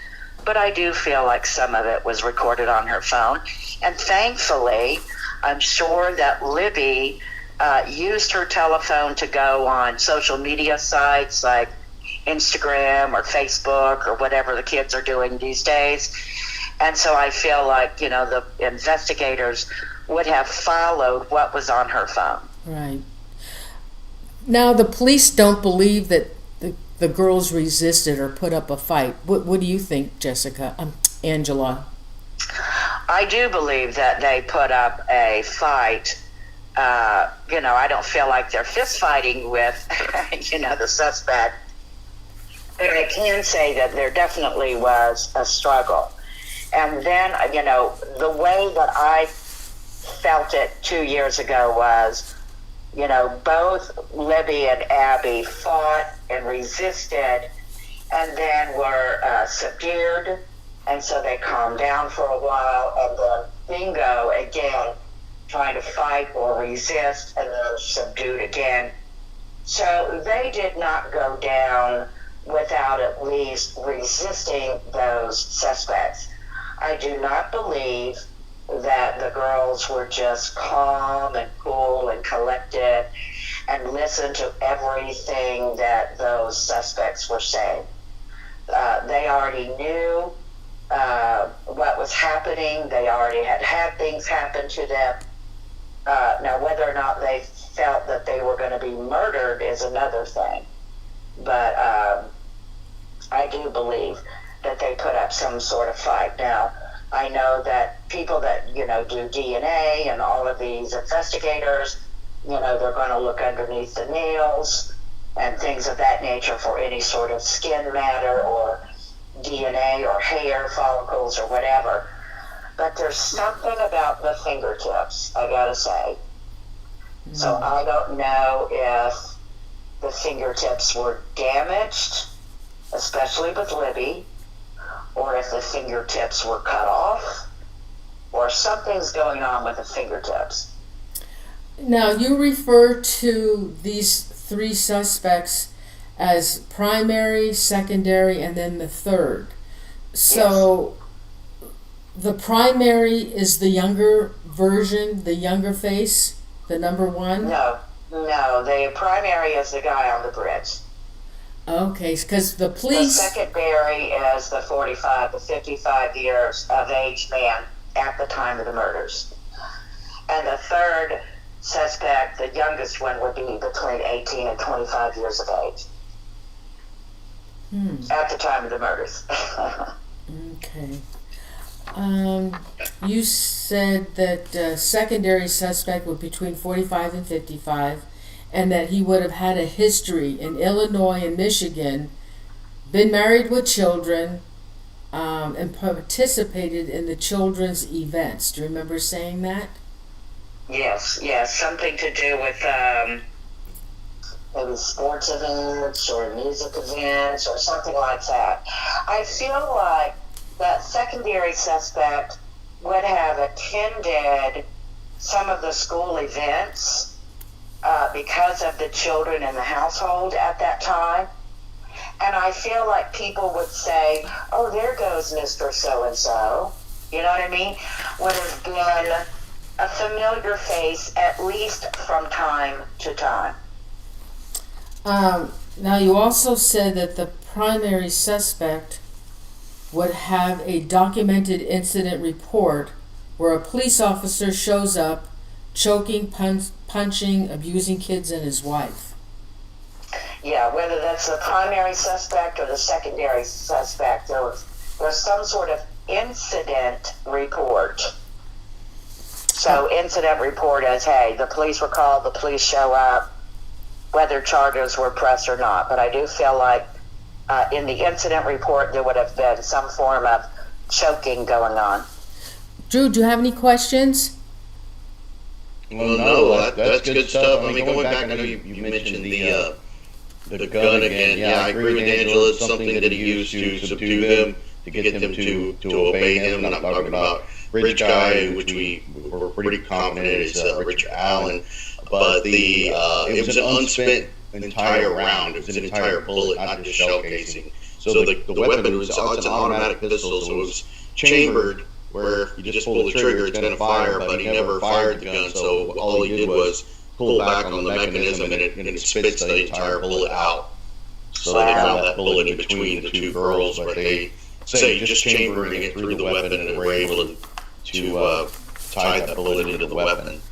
but I do feel like some of it was recorded on her phone. And thankfully, I'm sure that Libby used her telephone to go on social media sites like Instagram or Facebook or whatever the kids are doing these days. And so I feel like, the investigators would have followed what was on her phone. Right. Now, the police don't believe that the girls resisted or put up a fight. What do you think, Angela? I do believe that they put up a fight. I don't feel like they're fist fighting with, the suspect. But I can say that there definitely was a struggle. And then, the way that I felt it 2 years ago was, both Libby and Abby fought and resisted and then were subdued. And so they calmed down for a while, and then bingo, again, trying to fight or resist, and then subdued again. So they did not go down without at least resisting those suspects. I do not believe that the girls were just calm and cool and collected and listened to everything that those suspects were saying. They already knew what was happening. They already had things happen to them. Now, whether or not they felt that they were going to be murdered is another thing. But I do believe that they put up some sort of fight. Now, I know that people that, do DNA and all of these investigators, they're going to look underneath the nails and things of that nature for any sort of skin matter or DNA or hair follicles or whatever. But there's something about the fingertips, I gotta say. Mm-hmm. So I don't know if the fingertips were damaged, especially with Libby, or if the fingertips were cut off, or or something's going on with the fingertips. Now, you refer to these three suspects as primary, secondary, and then the third. So the primary is the younger version, the younger face, the number one? No, the primary is the guy on the bridge. Okay, because the The police... secondary is the 45 to 55 years of age man at the time of the murders. And the third suspect, the youngest one, would be between 18 and 25 years of age at the time of the murders. Okay. You said that secondary suspect was between 45 and 55, and that he would have had a history in Illinois and Michigan, been married with children, and participated in the children's events. Do you remember saying that? Yes, something to do with maybe sports events or music events or something like that. I feel like that secondary suspect would have attended some of the school events because of the children in the household at that time. And I feel like people would say, oh, there goes Mr. So-and-so. You know what I mean? Would have been a familiar face, at least from time to time. Now, you also said that the primary suspect would have a documented incident report where a police officer shows up choking, punching, abusing kids and his wife. Yeah, whether that's the primary suspect or the secondary suspect, there's some sort of incident report. So incident report is, hey, the police were called, the police show up, whether charges were pressed or not. But I do feel like in the incident report there would have been some form of choking going on. Drew, do you have any questions? Well, no, that's good stuff. I mean, going back, I know you mentioned the gun again. Yeah, I agree with Angela. It's something that he used to subdue them, to get them to obey him. And I'm talking about Rich Guy, which we were pretty confident is Richard Allen. But it was an unspent entire round. It was an entire bullet, not just shell casing. So the weapon was, it's an automatic pistol, so it was chambered where you just pull the trigger, it's going to fire, but he never fired the gun. So all he did was pull back on the mechanism and it spits the entire bullet out. So they found that bullet in between the two girls, but they say just chambering it through the weapon, and they were able to tie that bullet into the weapon.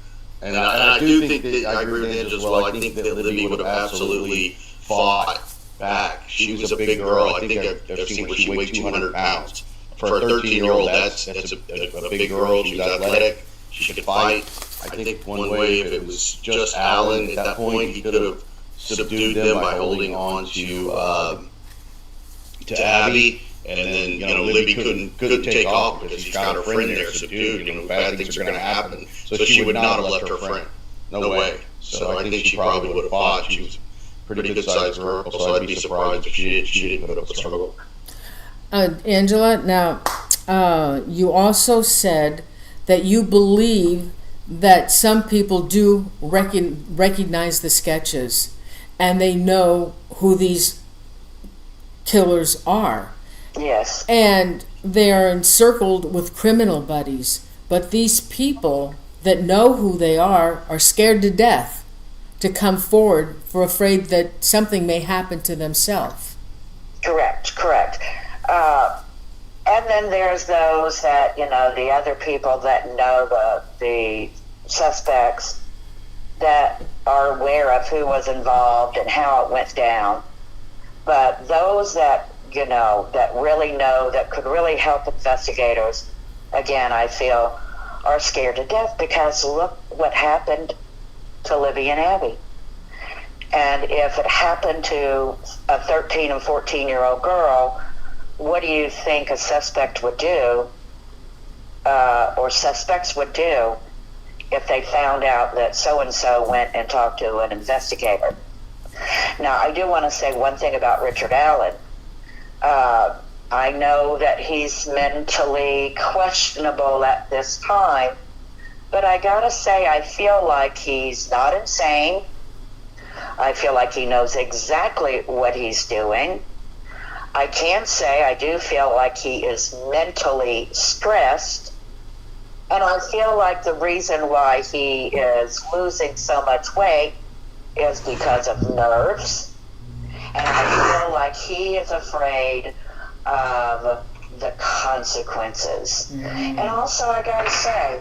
And I do think that, I agree with Angela as well, I think that Libby would have absolutely fought back. She was a big girl. I think I've seen where she weighed 200 pounds. For a 13-year-old, that's a big girl. She was athletic. She could fight. I think one way, if it was just Allen at that point, he could have subdued them by holding on to Abby. And then, Libby couldn't take off because she's got her friend there subdued. Bad things are going to happen. So she would not have left her friend. No way. So I think she probably would have fought. She was a pretty good-sized girl, so I'd be surprised if she didn't put up a struggle. Angela, now, you also said that you believe that some people do recognize the sketches and they know who these killers are. Yes. And they are encircled with criminal buddies. But these people that know who they are scared to death to come forward for afraid that something may happen to themselves. Correct. And then there's those that, the other people that know the suspects that are aware of who was involved and how it went down. But those that that really know, that could really help investigators, again, I feel, are scared to death because look what happened to Libby and Abby. And if it happened to a 13 and 14-year-old girl, what do you think a suspect would do, or suspects would do, if they found out that so-and-so went and talked to an investigator? Now, I do want to say one thing about Richard Allen. I know that he's mentally questionable at this time, but I gotta say, I feel like he's not insane. I feel like he knows exactly what he's doing. I can say I do feel like he is mentally stressed, and I feel like the reason why he is losing so much weight is because of nerves, and I feel like he is afraid of the consequences. And also, I gotta say,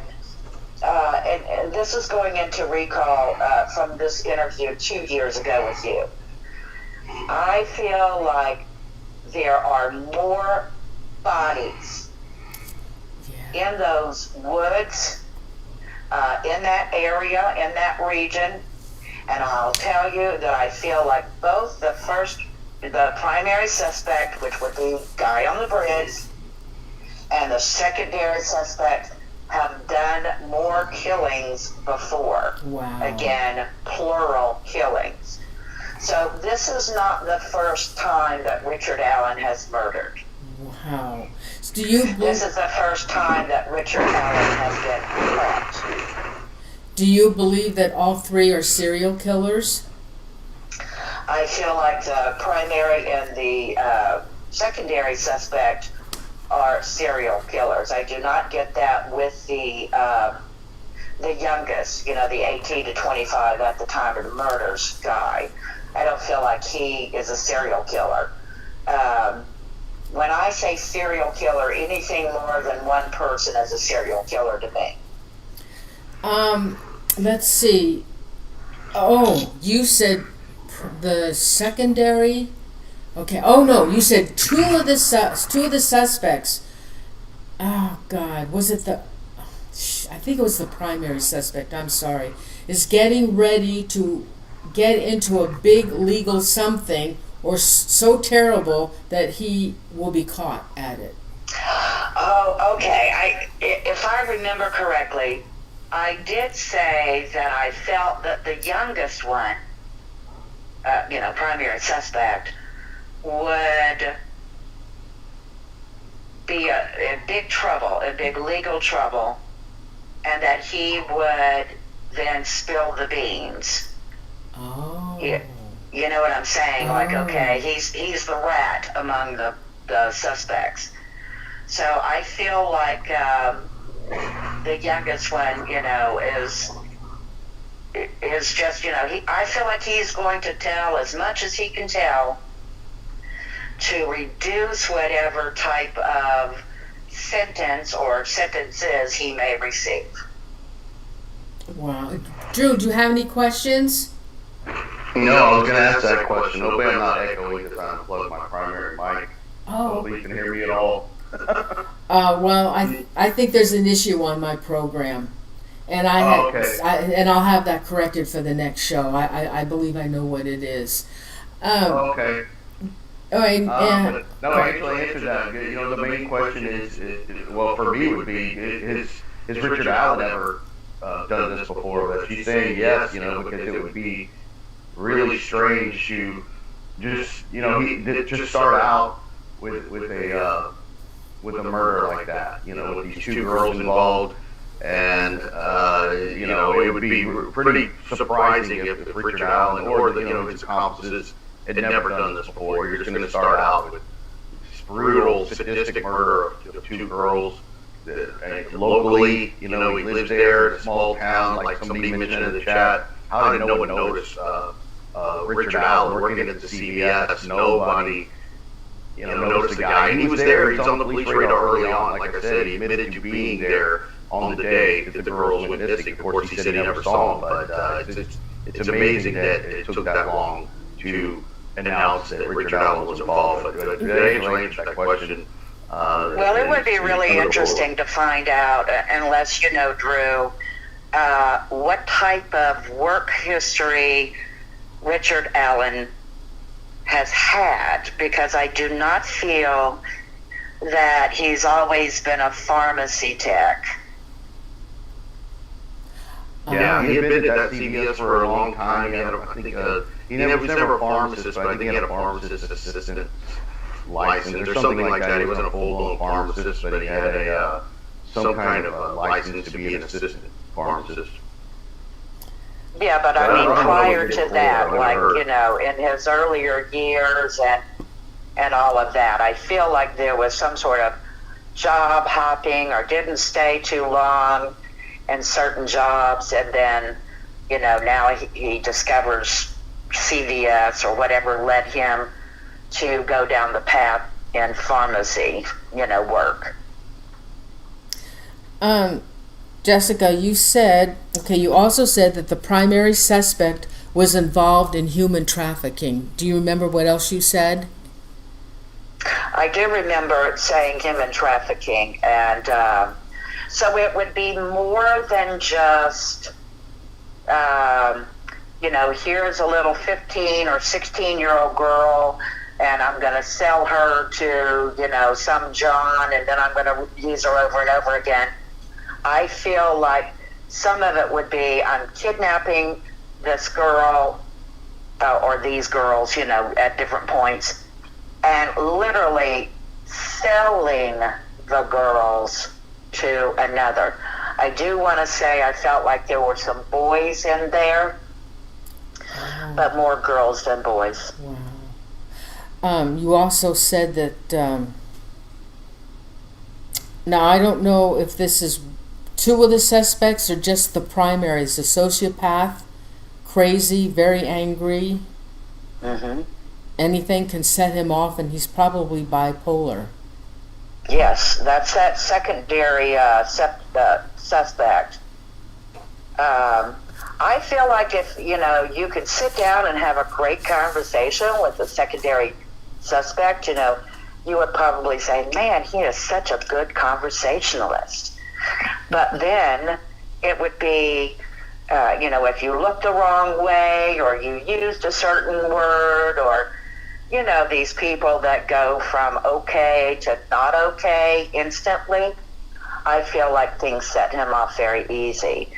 and this is going into recall from this interview 2 years ago with you, I feel like there are more bodies in those woods, in that area, in that region, and I'll tell you that I feel like both the primary suspect, which would be guy on the bridge, and the secondary suspect have done more killings before. Wow. Again, plural killings. So this is not the first time that Richard Allen has murdered. Wow. So this is the first time that Richard Allen has been caught. Do you believe that all three are serial killers? I feel like the primary and the secondary suspect are serial killers. I do not get that with the youngest, the 18 to 25 at the time of the murders guy. I don't feel like he is a serial killer. When I say serial killer, anything more than one person is a serial killer to me. Let's see. Oh, you said the secondary. Okay. Oh no, you said two of the suspects. Oh God, was it the? I think it was the primary suspect. I'm sorry. Is getting ready to get into a big legal something or so terrible that he will be caught at it. Oh, okay. If I remember correctly, I did say that I felt that the youngest one, primary suspect, would be in big trouble, in big legal trouble, and that he would then spill the beans. Oh. You know what I'm saying? Oh. Like, okay, he's the rat among the suspects. So I feel like the youngest one, is just, I feel like he's going to tell as much as he can tell to reduce whatever type of sentence or sentences he may receive. Wow. Drew, do you have any questions? No, I was going to ask that question. Hopefully I'm not echoing because I unplugged my primary mic. Oh. Hopefully you can hear me at all. Well, I think there's an issue on my program, and I'll have that corrected for the next show. I believe I know what it is. Okay. All right. No, actually answer that. The main question is, well, for me would be, has Richard Allen ever done this before? But she's saying yes, because it would be really strange to just, he just start out with a murder like that, with these two girls involved, and it would be pretty surprising if Richard Allen or his accomplices had never done this before. You're just going to start out with this brutal, sadistic murder of two girls. Locally, he lives there, in a small town, like somebody mentioned in the chat. How did no one notice Richard Allen working at the CVS? Nobody noticed the guy, and he was there. He's on the police radar early on. Like I said, he admitted to being there on the day that the girls went missing. Of course, he said he never saw them, but it's amazing that it took that long to announce that Richard Allen was involved. But to answer that question, well, it would be really interesting to find out, unless you know, Drew, what type of work history Richard Allen has had, because I do not feel that he's always been a pharmacy tech. Yeah, he had been at CVS for a long time. He had, he was never a pharmacist, but I think he had a pharmacist assistant license or something like that. He wasn't a full-blown pharmacist, but he had a some kind of a license to be an assistant pharmacist. Yeah, but I mean, prior to that, like, you know, in his earlier years and all of that, I feel like there was some sort of job hopping or didn't stay too long in certain jobs, and then, you know, now he discovers CVS or whatever led him to go down the path in pharmacy, you know, work. Jessica, you also said that the primary suspect was involved in human trafficking. Do you remember what else you said? I do remember saying human trafficking, and so it would be more than just, you know, here's a little 15 or 16-year-old girl, and I'm going to sell her to, you know, some John, and then I'm going to use her over and over again. I feel like some of it would be, I'm kidnapping this girl, or these girls, you know, at different points, and literally selling the girls to another. I do want to say I felt like there were some boys in there, but more girls than boys. Wow. You also said that, now I don't know if this is two of the suspects or just the primaries, a sociopath, crazy, very angry. Mm-hmm. Anything can set him off, and he's probably bipolar. Yes, that's that secondary suspect. I feel like if, you know, you could sit down and have a great conversation with the secondary suspect, you know, you would probably say, man, he is such a good conversationalist. But then it would be, you know, if you looked the wrong way or you used a certain word, or, you know, these people that go from okay to not okay instantly, I feel like things set him off very easy.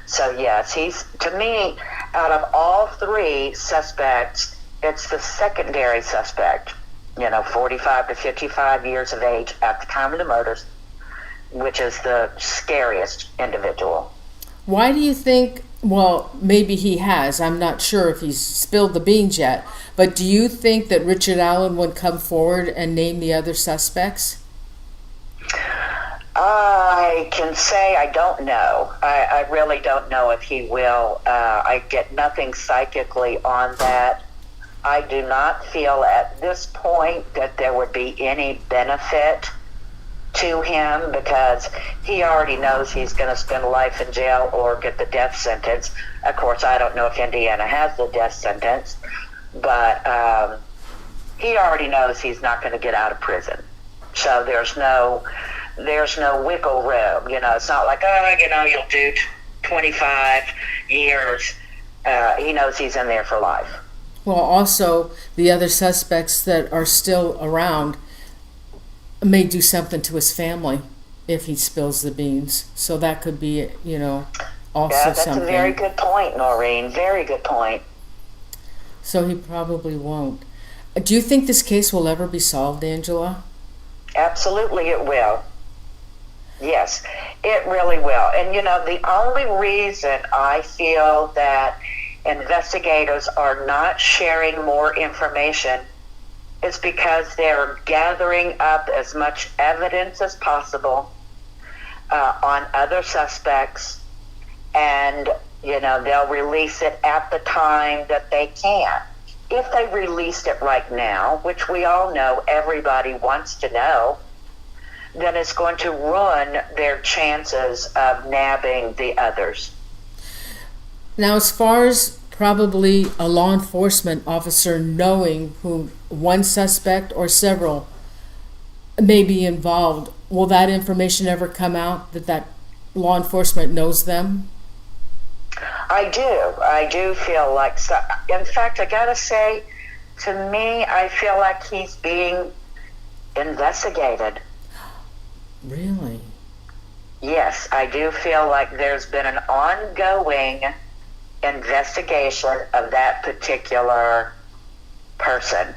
So yes, he's, to me, out of all three suspects, it's the secondary suspect, you know, 45 to 55 years of age at the time of the murders, which is the scariest individual. Why do you think, well, maybe he has, I'm not sure if he's spilled the beans yet, but do you think that Richard Allen would come forward and name the other suspects? I can say I don't know. I really don't know if he will. I get nothing psychically on that. I do not feel at this point that there would be any benefit to him, because he already knows he's going to spend life in jail or get the death sentence. Of course, I don't know if Indiana has the death sentence, but he already knows he's not going to get out of prison. So there's no wiggle room. You know, it's not like, oh, you know, you'll do 25 years. He knows he's in there for life. Well, also, the other suspects that are still around may do something to his family if he spills the beans. So that could be, you know, also that's something. A very good point, Norene. Very good point. So he probably won't. Do you think this case will ever be solved, Angela? Absolutely it will. Yes, it really will. And, you know, the only reason I feel that investigators are not sharing more information is because they're gathering up as much evidence as possible on other suspects, and, you know, they'll release it at the time that they can. If they released it right now, which we all know everybody wants to know, then it's going to ruin their chances of nabbing the others. Now, as far as probably a law enforcement officer knowing who one suspect or several may be involved, will that information ever come out, that law enforcement knows them? I do feel like so. In fact, I gotta say, to me, I feel like he's being investigated. Really? Yes, I do feel like there's been an ongoing investigation of that particular person.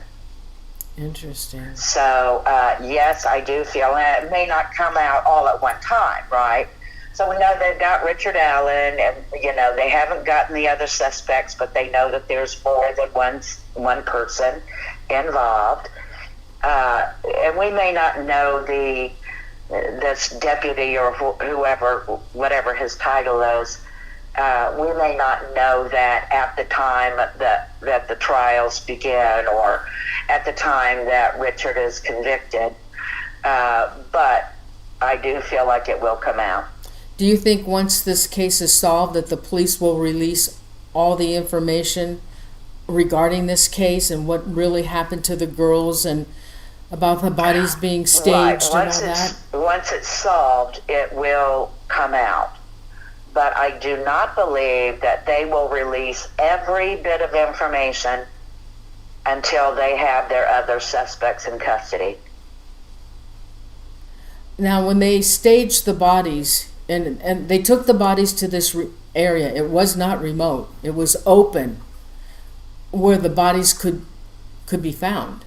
Interesting. So, yes, I do feel, and it may not come out all at one time, right? So we know they've got Richard Allen, and, they haven't gotten the other suspects, but they know that there's more than one person involved. And we may not know this deputy or whoever, whatever his title is, we may not know that at the time that the trials begin or at the time that Richard is convicted. But I do feel like it will come out. Do you think once this case is solved that the police will release all the information regarding this case and what really happened to the girls and about the bodies being staged and all that? Once it's solved, it will come out. But I do not believe that they will release every bit of information until they have their other suspects in custody. Now, when they staged the bodies, and they took the bodies to this area, it was not remote. It was open where the bodies could be found.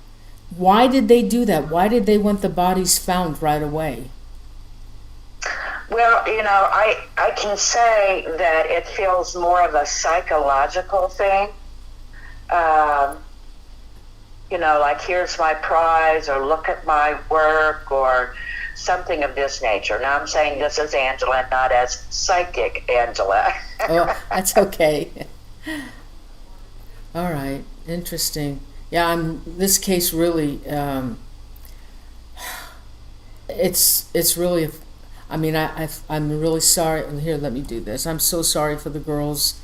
Why did they do that? Why did they want the bodies found right away? Well, I can say that it feels more of a psychological thing. Like, here's my prize, or look at my work, or something of this nature. Now, I'm saying this as Angela, not as psychic Angela. Oh, that's okay. All right, interesting. Yeah, this case really, it's really, I'm really sorry. And here, let me do this. I'm so sorry for the girls.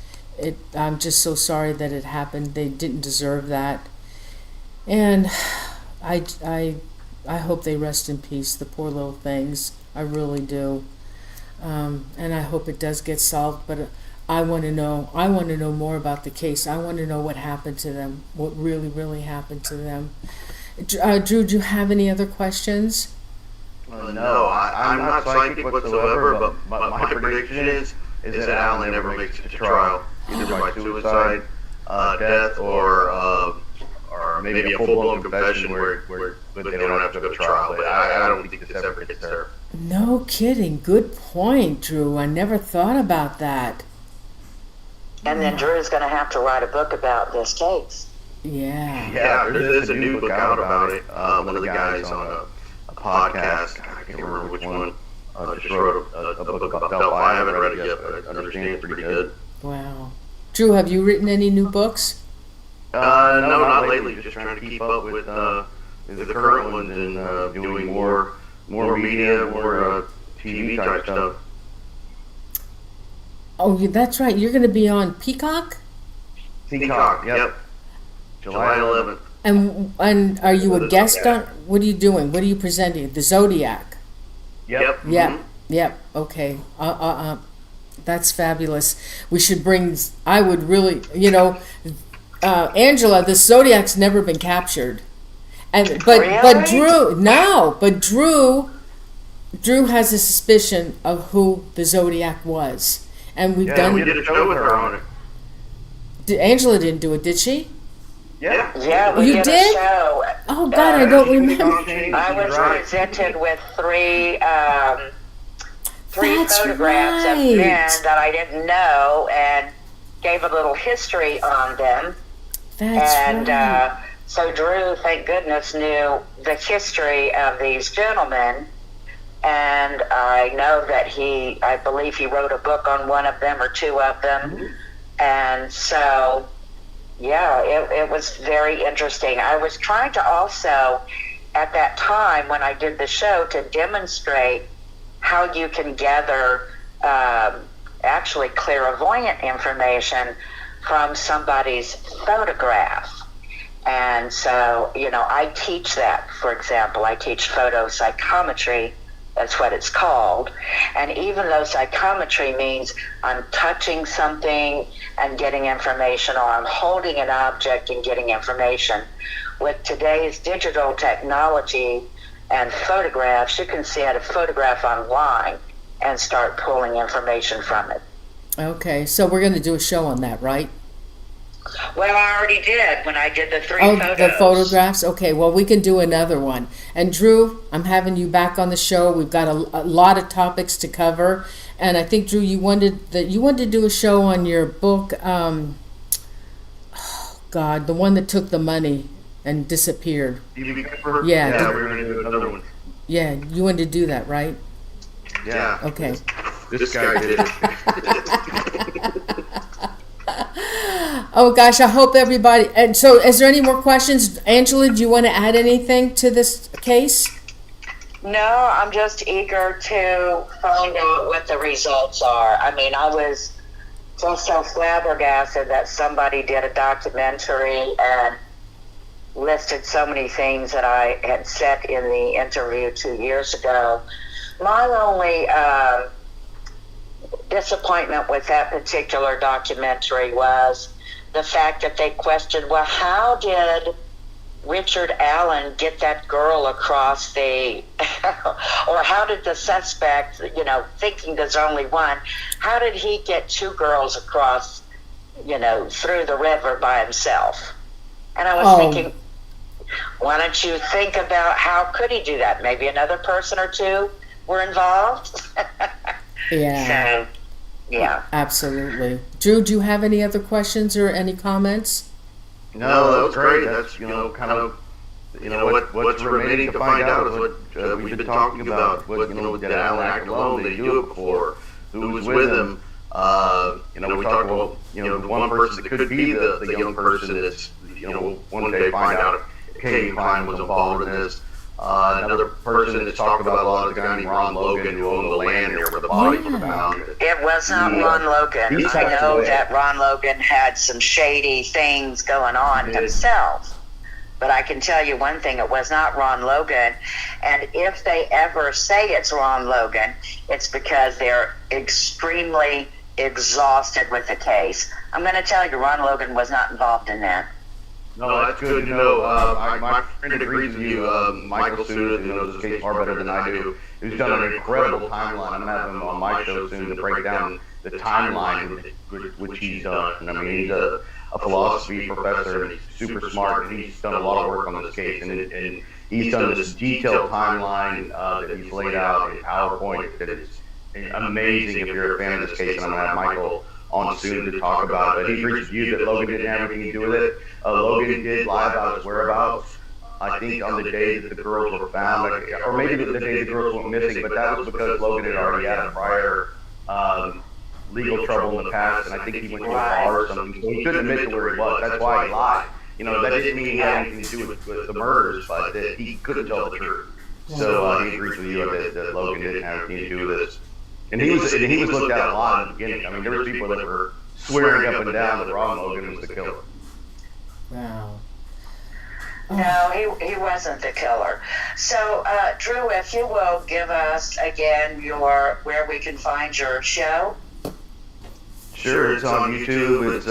I'm just so sorry that it happened. They didn't deserve that. And I hope they rest in peace, the poor little things. I really do. And I hope it does get solved. But I want to know more about the case. I want to know what happened to them, what really, really happened to them. Drew, do you have any other questions? No, I'm not psychic whatsoever, but my prediction is that Alan never makes it to trial, either by suicide, death, or maybe a full-blown confession where they don't have to go to trial. But I don't think this ever gets there. No kidding. Good point, Drew. I never thought about that. And then Drew's going to have to write a book about this case. Yeah. Yeah, there's a new book out about it. One of the guys on a podcast, I can't remember which one, just wrote a book about Delphi. I haven't read it yet, but I understand it's pretty good. Wow. Drew, have you written any new books? No, not lately. Just trying to keep up with the current ones and doing more media, more TV type stuff. Oh, that's right. You're going to be on Peacock? Peacock, yep. July 11th. And are you a guest on? What are you doing? What are you presenting? The Zodiac. Yep. Yep. Okay. That's fabulous. We should bring. I would really, Angela. The Zodiac's never been captured, but Drew has a suspicion of who the Zodiac was, and we did a show with her on it. Angela didn't do it, did she? Yeah, we you did did? a show. Oh God, I don't remember. I was presented with three photographs of men that I didn't know, and gave a little history on them. So Drew, thank goodness, knew the history of these gentlemen, and I know that I believe he wrote a book on one of them or two of them, and so. Yeah, it was very interesting. I was trying to also, at that time when I did the show, to demonstrate how you can gather actually clairvoyant information from somebody's photograph. And so, I teach that. For example, I teach photopsychometry. That's what it's called. And even though psychometry means I'm touching something and getting information, or I'm holding an object and getting information, with today's digital technology and photographs, you can see how to photograph online and start pulling information from it. Okay, so we're going to do a show on that, right? Well, I already did when I did the 3 Oh, photos. the photographs? Okay, well, we can do another one. And Drew, I'm having you back on the show. We've got a lot of topics to cover. And I think, Drew, you wanted to do a show on your book, oh, God, the one that took the money and disappeared. Yeah, we're going to do another one. Yeah, you wanted to do that, right? Yeah. Okay. This guy did it. Oh gosh, I hope everybody. And so, is there any more questions, Angela? Do you want to add anything to this case? No, I'm just eager to find out what the results are. I mean, I was just so flabbergasted that somebody did a documentary and listed so many things that I had said in the interview 2 years ago. My only disappointment with that particular documentary was the fact that they questioned, well, how did Richard Allen get that girl across the, or how did the suspect, thinking there's only one, how did he get 2 girls across, through the river by himself? And I was thinking, why don't you think about how could he do that? Maybe another person or 2 were involved. Yeah. So, yeah. Absolutely. Drew, do you have any other questions or any comments? No, that was great. That's, kind of, what's remaining to find out is what we've been talking about. What, did Alan act alone? Did he do it before? Who was with him? We talked about, the one person that could be the young person that's, one day find out if Katie Klein was involved in this. Another person that's talked about a lot is a guy named Ron Logan who owned the land near where the bodies were found. It was not Ron Logan. I know that Ron Logan had some shady things going on himself. But I can tell you one thing, it was not Ron Logan. And if they ever say it's Ron Logan, it's because they're extremely exhausted with the case. I'm going to tell you, Ron Logan was not involved in that. No, that's good to know. My friend agrees with you. Michael Suda, who knows this case far better than I do, who's done an incredible timeline. I'm going to have him on my show soon to break down the timeline which he's done. I mean, he's a philosophy professor, and he's super smart, and he's done a lot of work on this case. And he's done this detailed timeline that he's laid out in PowerPoint that is amazing if you're a fan of this case. And I'm going to have Michael on soon to talk about it. But he agrees with you that Logan didn't have anything to do with it. Logan did lie about his whereabouts. I think on the day that the girls were found, or maybe the day the girls went missing, but that was because Logan had already had a prior legal trouble in the past, and I think he went to a bar or something, so he couldn't admit to where he was. That's why he lied. That didn't mean he had anything to do with the murders, but that he couldn't tell the truth. So he agrees with you that Logan didn't have anything to do with this. And he was looked at a lot in the beginning. I mean, there were people that were swearing up and down that Ron Logan was the killer. Wow. No, he wasn't the killer. So, Drew, if you will give us again where we can find your show. Sure, it's on YouTube. It's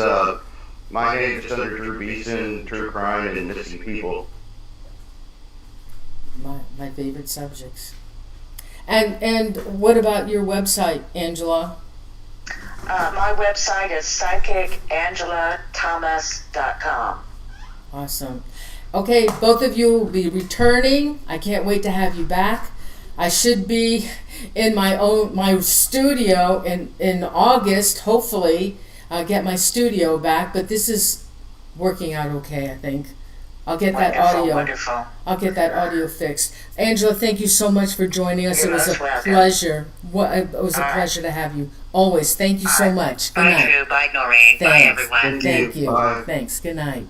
my name is under Drew Beeson, True Crime and Missing People. My favorite subjects. And what about your website, Angela? My website is psychicangela.thomas.com. Awesome. Okay, both of you will be returning. I can't wait to have you back. I should be in my studio in August, hopefully, get my studio back, but this is working out okay, I think. I'll get that audio. Wonderful. I'll get that audio fixed. Angela, thank you so much for joining us. You're It was a welcome. pleasure. It was a pleasure to have you. Always. Thank you so much. Good Bye, night. Drew. Bye, Norene. Bye, Thanks. everyone. Thank you. Bye. Thanks. Good night.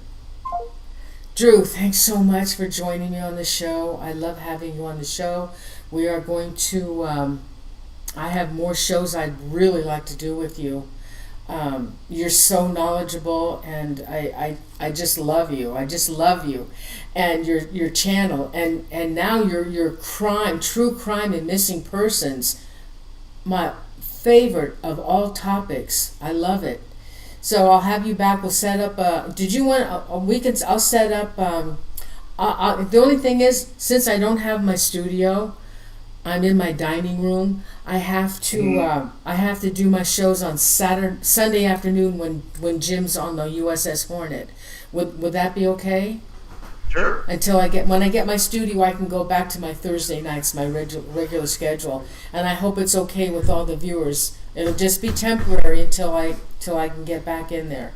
Drew, thanks so much for joining me on the show. I love having you on the show. We are going to, I have more shows I'd really like to do with you. You're so knowledgeable, and I just love you. I just love you, and your channel, and now your true crime and missing persons, my favorite of all topics. I love it. So I'll have you back. We'll set up. Did you want a weekend? I'll set up. The only thing is, since I don't have my studio, I'm in my dining room. I have to do my shows on Sunday afternoon when Jim's on the USS Hornet. Would that be okay? Sure. When I get my studio, I can go back to my Thursday nights, my regular schedule, and I hope it's okay with all the viewers. It'll just be temporary until I can get back in there.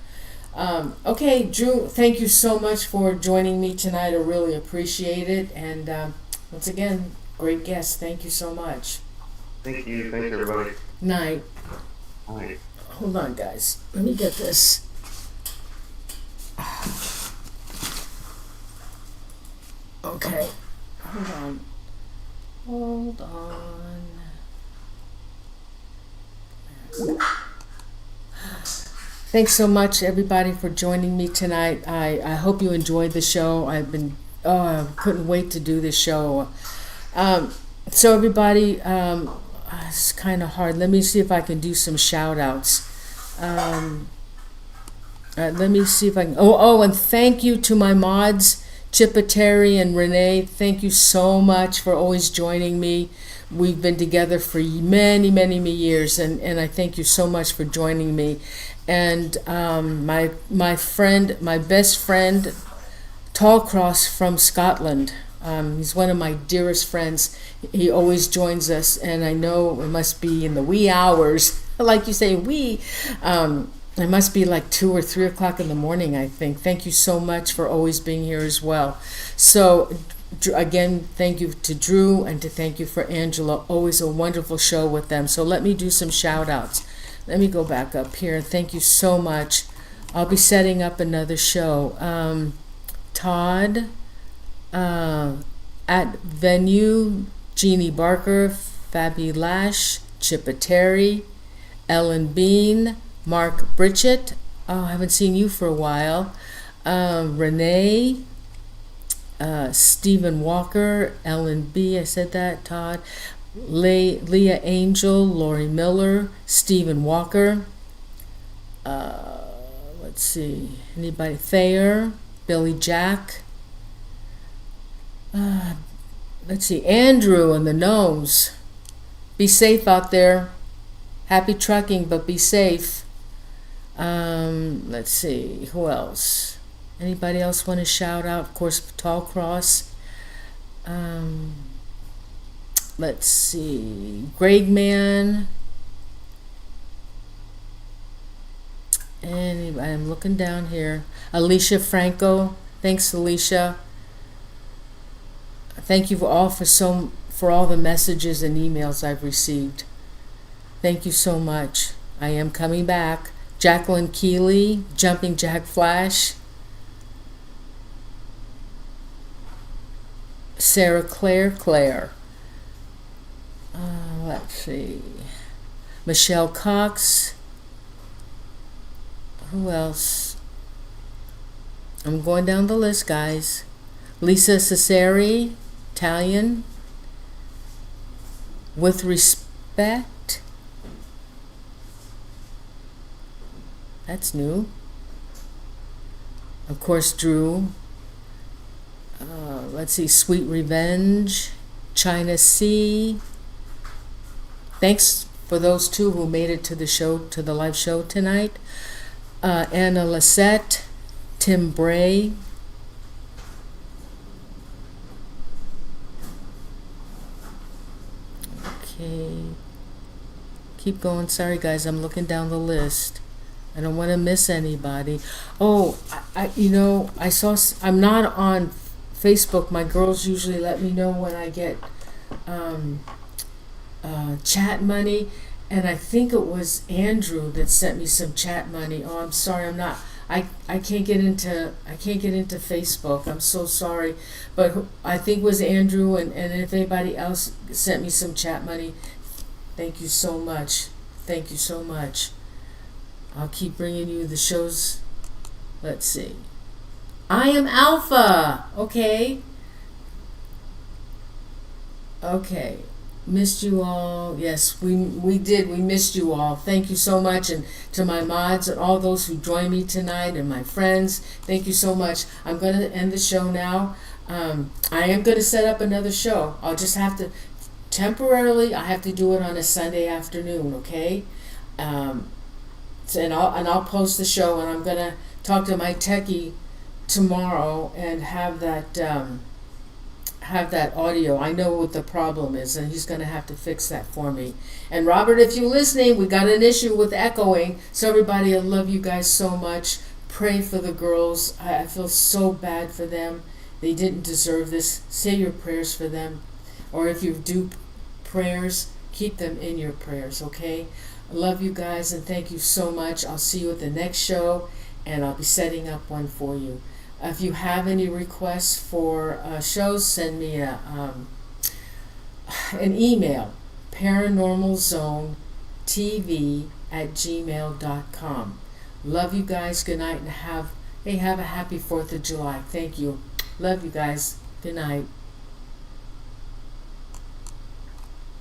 Okay, Drew, thank you so much for joining me tonight. I really appreciate it, and once again, great guest. Thank you so much. Thank you. Thanks, everybody. Night. Night. Hold on, guys. Let me get this. Okay. Hold on. Thanks so much, everybody, for joining me tonight. I hope you enjoyed the show. I couldn't wait to do this show. So everybody, it's kind of hard. Let me see if I can do some shout outs. Let me see if I can. And thank you to my mods, Chipateri and Renee. Thank you so much for always joining me. We've been together for many, many, many years, and I thank you so much for joining me. And my best friend, Tallcross from Scotland. He's one of my dearest friends. He always joins us, and I know it must be in the wee hours, like you say, it must be like 2 or 3 o'clock in the morning, I think. Thank you so much for always being here as well. So again, thank you to Drew and thank you for Angela. Always a wonderful show with them. So let me do some shout outs. Let me go back up here. Thank you so much. I'll be setting up another show. Todd at Venue, Jeannie Barker, Fabi Lash, Chipateri, Ellen Bean, Mark Bridget. Oh, I haven't seen you for a while. Renee, Stephen Walker, Ellen B. I said that. Todd, Leah Angel, Lori Miller, Stephen Walker. Let's see. Anybody? Thayer, Billy Jack. Let's see. Andrew and the Gnomes. Be safe out there. Happy trucking, but be safe. Let's see, who else? Anybody else want to shout out? Of course, Tall Cross. Let's see, Greg Man. And I'm looking down here. Alicia Franco. Thanks, Alicia. Thank you all for all the messages and emails I've received. Thank you so much. I am coming back. Jacqueline Keeley, Jumping Jack Flash. Sarah Claire. Let's see. Michelle Cox. Who else? I'm going down the list, guys. Lisa Cesari, Italian. With Respect. That's new. Of course, Drew. Let's see, Sweet Revenge, China Sea. Thanks for those two who made it to the show, to the live show tonight. Anna Lassette, Tim Bray. Okay. Keep going. Sorry, guys, I'm looking down the list. I don't want to miss anybody. Oh, I saw, I'm not on Facebook. My girls usually let me know when I get chat money, and I think it was Andrew that sent me some chat money. Oh, I'm sorry, I can't get into Facebook. I'm so sorry, but I think it was Andrew, and if anybody else sent me some chat money, thank you so much. Thank you so much. I'll keep bringing you the shows. Let's see. I am Alpha. Okay. Missed you all. Yes, we did. We missed you all. Thank you so much. And to my mods and all those who joined me tonight and my friends, thank you so much. I'm going to end the show now. I am going to set up another show. I'll just have to temporarily, I have to do it on a Sunday afternoon, okay? And I'll post the show, and I'm gonna talk to my techie tomorrow and have that audio. I know what the problem is, and he's gonna have to fix that for me. And Robert, if you're listening, we got an issue with echoing. So everybody, I love you guys so much. Pray for the girls. I feel so bad for them. They didn't deserve this. Say your prayers for them. Or if you do prayers, keep them in your prayers, okay? I love you guys, and thank you so much. I'll see you at the next show, and I'll be setting up one for you. If you have any requests for shows, send me an email, ParanormalZoneTV@gmail.com. Love you guys. Good night, and have a happy 4th of July. Thank you. Love you guys. Good night.